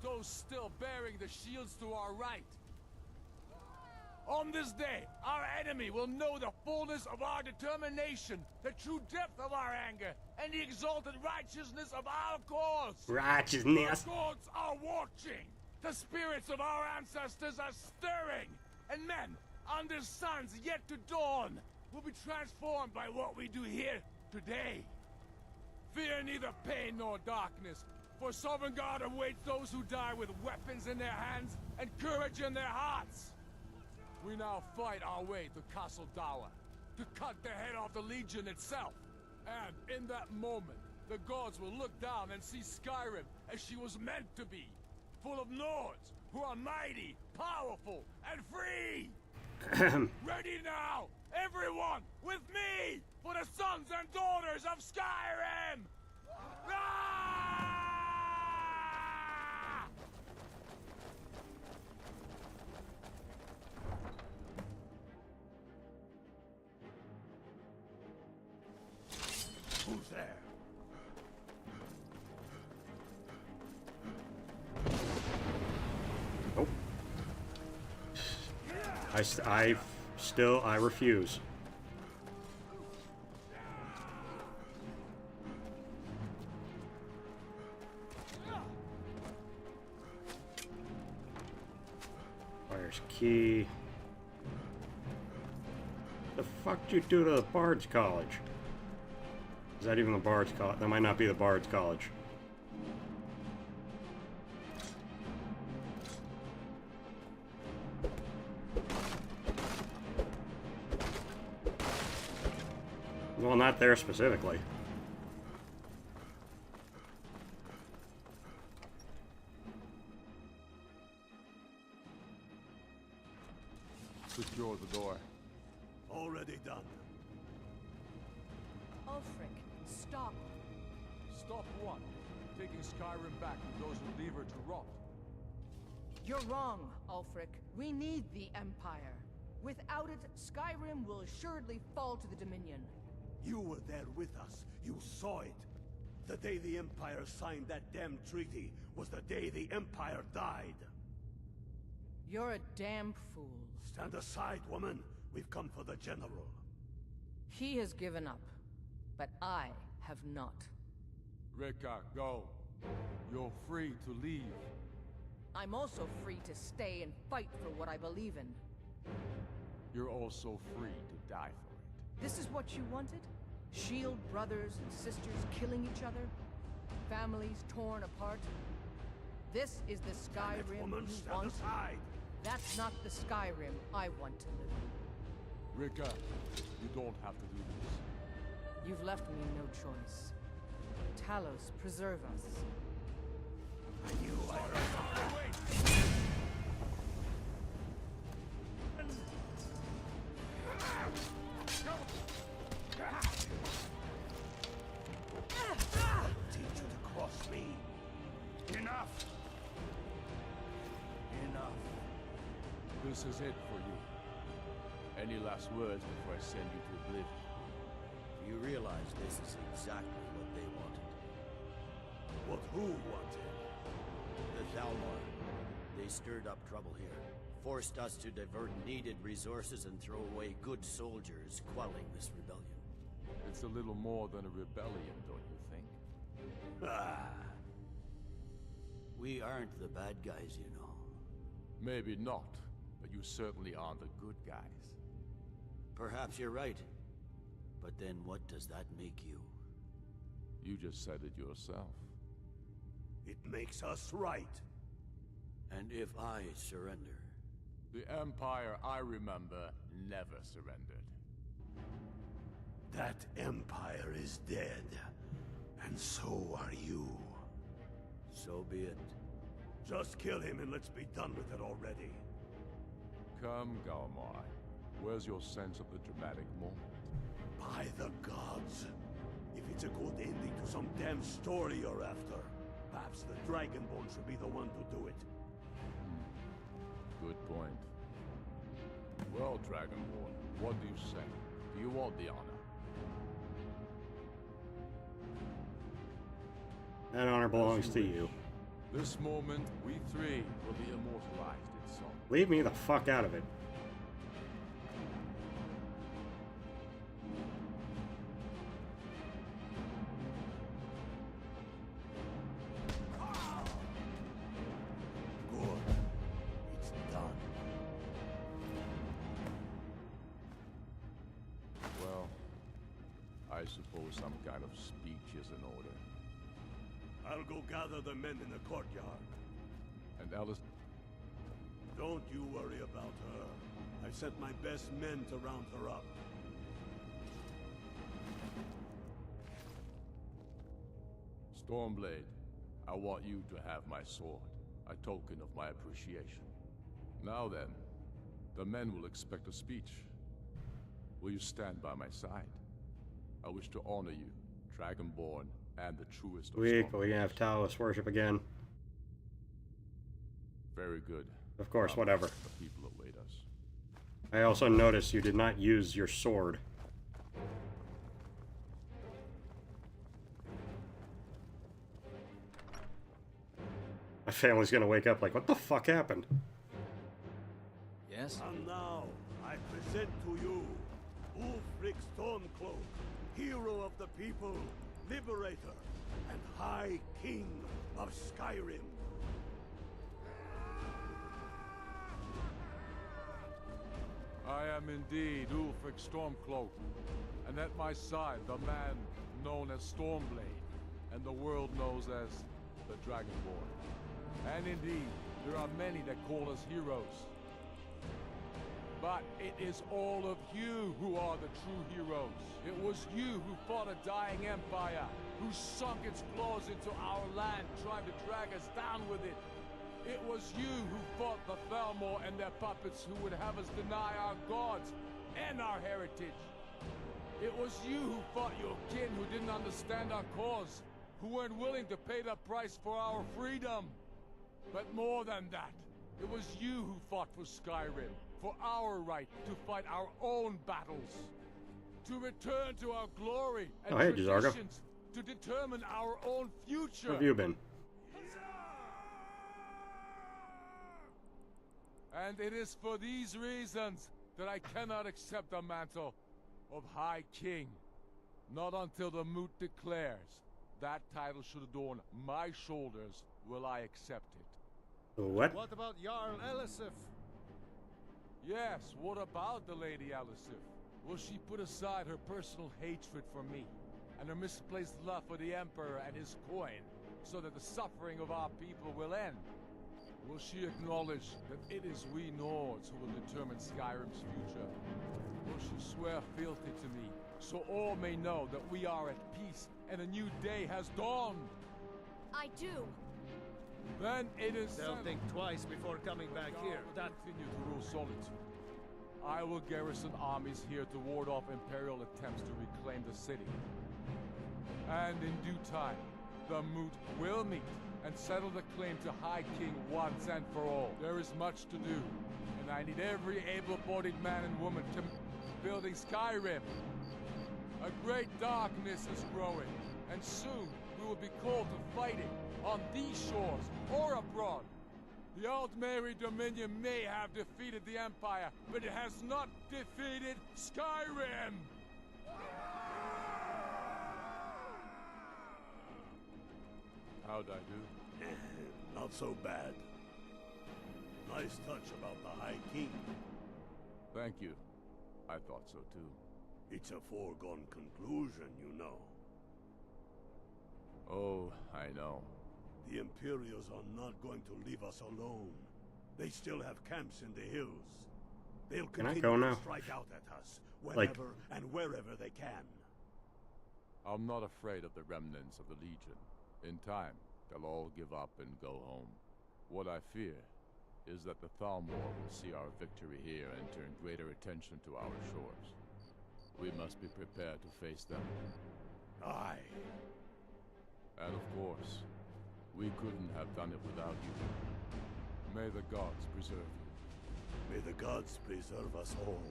Those still bearing the shields to our right. On this day, our enemy will know the fullness of our determination, the true depth of our anger, and the exalted righteousness of our cause. Righteousness. The gods are watching. The spirits of our ancestors are stirring. And men, under suns yet to dawn, will be transformed by what we do here today. Fear neither pain nor darkness, for Sovereign God awaits those who die with weapons in their hands and courage in their hearts. We now fight our way to Castle Dower, to cut the head off the Legion itself. And in that moment, the gods will look down and see Skyrim as she was meant to be, full of Nords who are mighty, powerful, and free! Ready now, everyone, with me, for the sons and daughters of Skyrim! Ah! Who's there? Nope. I refuse. Where's key? The fuck did you do to the Bard's College? Is that even the Bard's College? That might not be the Bard's College. Well, not there specifically. Secure the door. Already done. Ulfric, stop. Stop what? Taking Skyrim back from those who leave her to rot. You're wrong, Ulfric. We need the Empire. Without it, Skyrim will assuredly fall to the Dominion. You were there with us. You saw it. The day the Empire signed that damn treaty was the day the Empire died. You're a damn fool. Stand aside, woman. We've come for the General. He has given up, but I have not. Rika, go. You're free to leave. I'm also free to stay and fight for what I believe in. You're also free to die for it. This is what you wanted? Shield brothers and sisters killing each other? Families torn apart? This is the Skyrim you want? Aside. That's not the Skyrim I want to live in. Rika, you don't have to do this. You've left me no choice. Talos, preserve us. I knew I heard teach you to cross me. Enough! Enough. This is it for you. Any last words before I send you to oblivion? You realize this is exactly what they wanted. What who wanted? The Thalmor. They stirred up trouble here. Forced us to divert needed resources and throw away good soldiers, quelling this rebellion. It's a little more than a rebellion, don't you think? Ah. We aren't the bad guys, you know. Maybe not, but you certainly aren't the good guys. Perhaps you're right. But then what does that make you? You just said it yourself. It makes us right. And if I surrender? The Empire I remember never surrendered. That Empire is dead. And so are you. So be it. Just kill him and let's be done with it already. Come, Galmar. Where's your sense of the dramatic moment? By the gods. If it's a good ending to some damn story you're after, perhaps the Dragonborn should be the one to do it. Good point. Well, Dragonborn, what do you say? Do you want the honor? That honor belongs to you. This moment, we three will be immortalized in song. Leave me the fuck out of it. I suppose some kind of speech is in order. I'll go gather the men in the courtyard. And Alice... Don't you worry about her. I sent my best men to round her up. Stormblade, I want you to have my sword, a token of my appreciation. Now then, the men will expect a speech. Will you stand by my side? I wish to honor you, Dragonborn, and the truest of Weak, but we can have Talos worship again. Very good. Of course, whatever. The people await us. I also noticed you did not use your sword. My family's gonna wake up like, what the fuck happened? Yes? And now, I present to you Ulfric Stormcloak, hero of the people, liberator, and High King of Skyrim. I am indeed Ulfric Stormcloak, and at my side the man known as Stormblade, and the world knows as the Dragonborn. And indeed, there are many that call us heroes. But it is all of you who are the true heroes. It was you who fought a dying empire, who sunk its claws into our land, trying to drag us down with it. It was you who fought the Thalmor and their puppets who would have us deny our gods and our heritage. It was you who fought your kin who didn't understand our cause, who weren't willing to pay the price for our freedom. But more than that, it was you who fought for Skyrim, for our right to fight our own battles, to return to our glory and traditions, to determine our own future. Where have you been? And it is for these reasons that I cannot accept the mantle of High King. Not until the Moot declares that title should adorn my shoulders will I accept it. What? What about Jarl Elisif? Yes, what about the Lady Elisif? Will she put aside her personal hatred for me and her misplaced love for the Emperor and his coin so that the suffering of our people will end? Will she acknowledge that it is we Nords who will determine Skyrim's future? Will she swear fealty to me so all may know that we are at peace and a new day has dawned? I do. Then it is They'll think twice before coming back here. That continue to rule Solitude. I will garrison armies here to ward off Imperial attempts to reclaim the city. And in due time, the Moot will meet and settle the claim to High King once and for all. There is much to do, and I need every able-bodied man and woman to building Skyrim. A great darkness is growing, and soon we will be called to fighting on these shores or abroad. The Altmeri Dominion may have defeated the Empire, but it has not defeated Skyrim! How'd I do? Not so bad. Nice touch about the High King. Thank you. I thought so too. It's a foregone conclusion, you know. Oh, I know. The Imperials are not going to leave us alone. They still have camps in the hills. They'll continue to strike out at us, whenever and wherever they can. I'm not afraid of the remnants of the Legion. In time, they'll all give up and go home. What I fear is that the Thalmor will see our victory here and turn greater attention to our shores. We must be prepared to face them. Aye. And of course, we couldn't have done it without you. May the gods preserve you. May the gods preserve us all.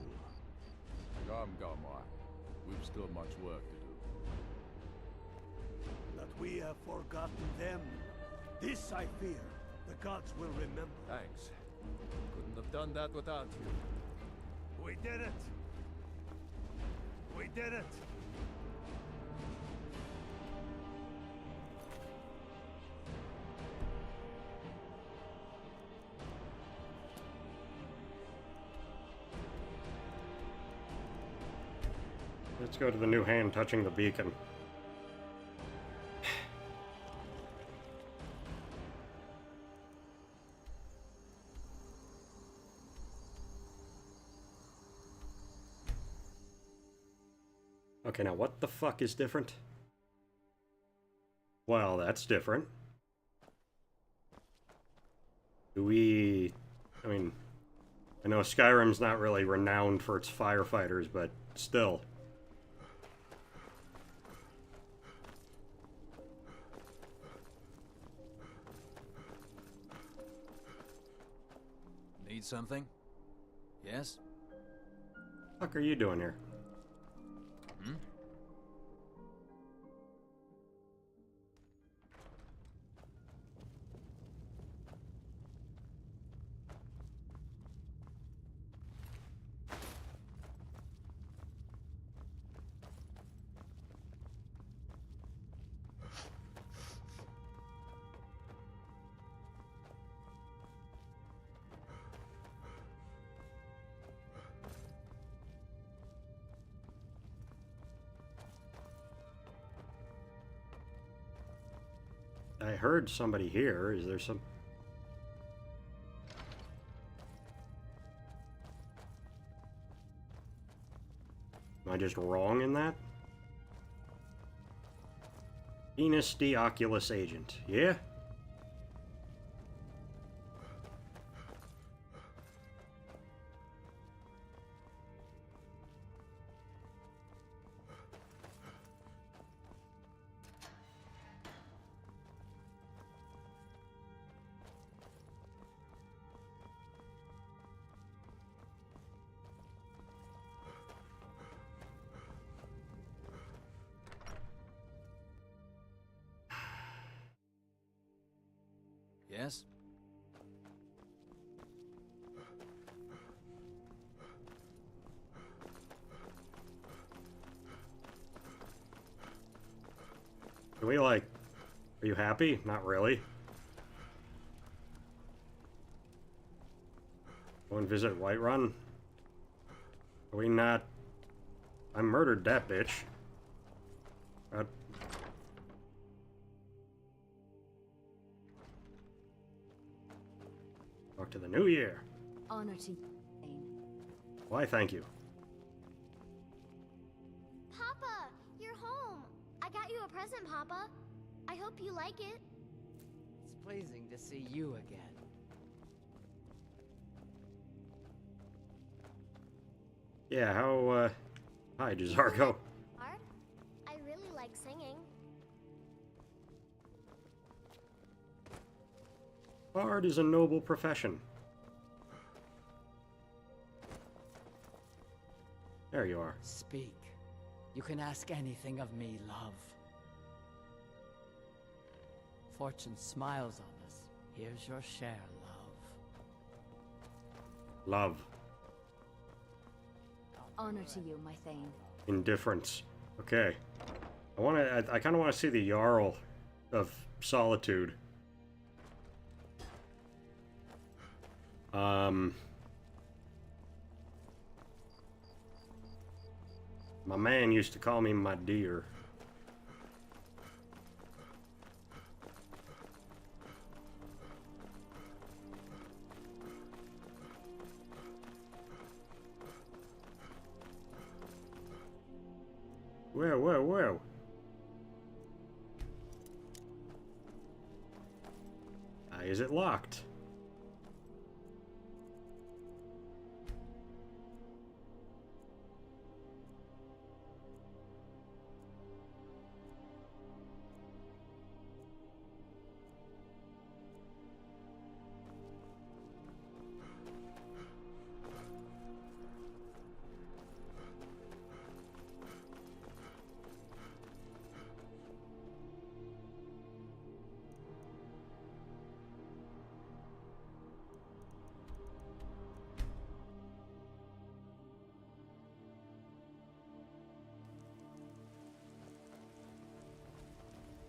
Come, Galmar. We've still much work to do. That we have forgotten them. This I fear. The gods will remember. Thanks. Couldn't have done that without you. We did it! We did it! Let's go to the new hand touching the beacon. Okay, now what the fuck is different? Well, that's different. Do we... I mean, I know Skyrim's not really renowned for its firefighters, but still. Need something? Yes? What the fuck are you doing here? Hmm? I heard somebody here. Is there some... Am I just wrong in that? Venus the Oculus agent. Yeah? Yes? Can we, like... Are you happy? Not really. Go and visit Whiterun? Are we not... I murdered that bitch. Talk to the new year. Honor to you. Why, thank you. Papa, you're home. I got you a present, Papa. I hope you like it. It's pleasing to see you again. Yeah, how, hi, Jazargo. Hard? I really like singing. Bard is a noble profession. There you are. Speak. You can ask anything of me, love. Fortune smiles on us. Here's your share, love. Love. Honor to you, my Thane. Indifference. Okay. I kind of want to see the Jarl of Solitude. My man used to call me my dear. Whoa, whoa, whoa. Is it locked?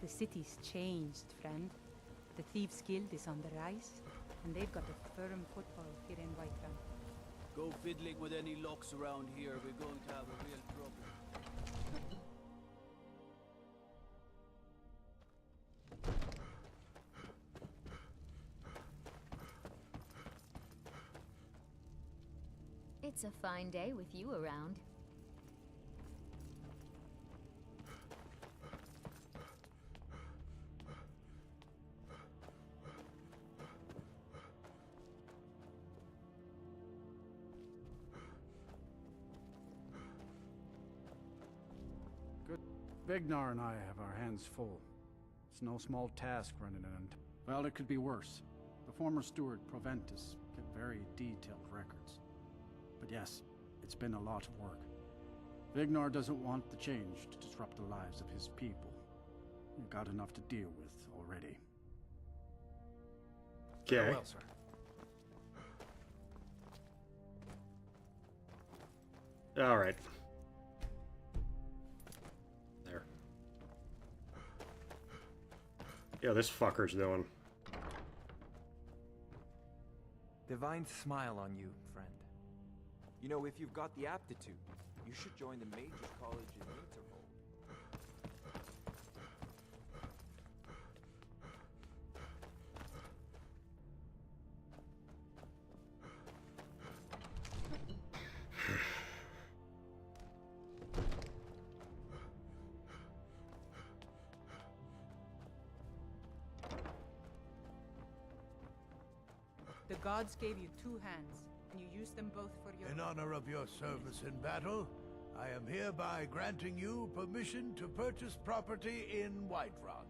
The city's changed, friend. The Thieves' Guild is on the rise, and they've got a firm foothold here in Whiterun. Go fiddling with any locks around here, we're going to have a real problem. It's a fine day with you around. Good. Vignar and I have our hands full. It's no small task running an well, it could be worse. The former steward, Proventus, kept very detailed records. But yes, it's been a lot of work. Vignar doesn't want the change to disrupt the lives of his people. We've got enough to deal with already. Okay. Very well, sir. All right. There. Yeah, this fucker's doing. Divine smile on you, friend. You know, if you've got the aptitude, you should join the Mages College in Winterhold. The gods gave you two hands, and you used them both for your... In honor of your service in battle, I am hereby granting you permission to purchase property in Whiterun.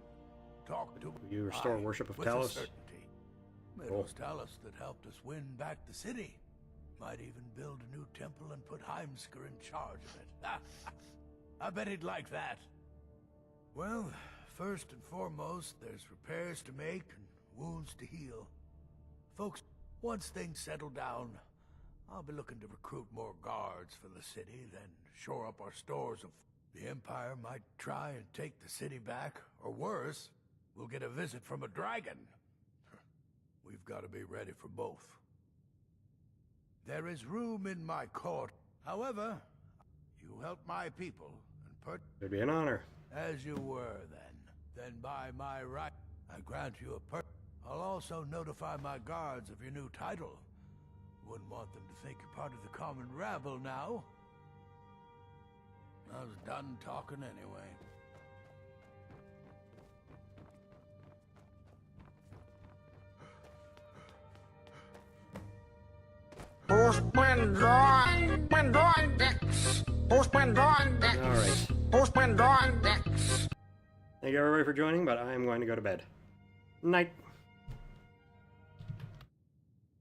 Talk to you restore worship of with Talos? certainty. It Cool. was Talos that helped us win back the city. Might even build a new temple and put Heimskr in charge of it. I bet he'd like that. Well, first and foremost, there's repairs to make and wounds to heal. Folks, once things settle down, I'll be looking to recruit more guards for the city, then shore up our stores of... The Empire might try and take the city back, or worse, we'll get a visit from a dragon. We've got to be ready for both. There is room in my court. However, you help my people and It'd be an honor. as you were then. Then by my right, I grant you a I'll also notify my guards of your new title. Wouldn't want them to think you're part of the common rabble now. I was done talking anyway. Alright. Thank you everybody for joining, but I'm going to go to bed. Night.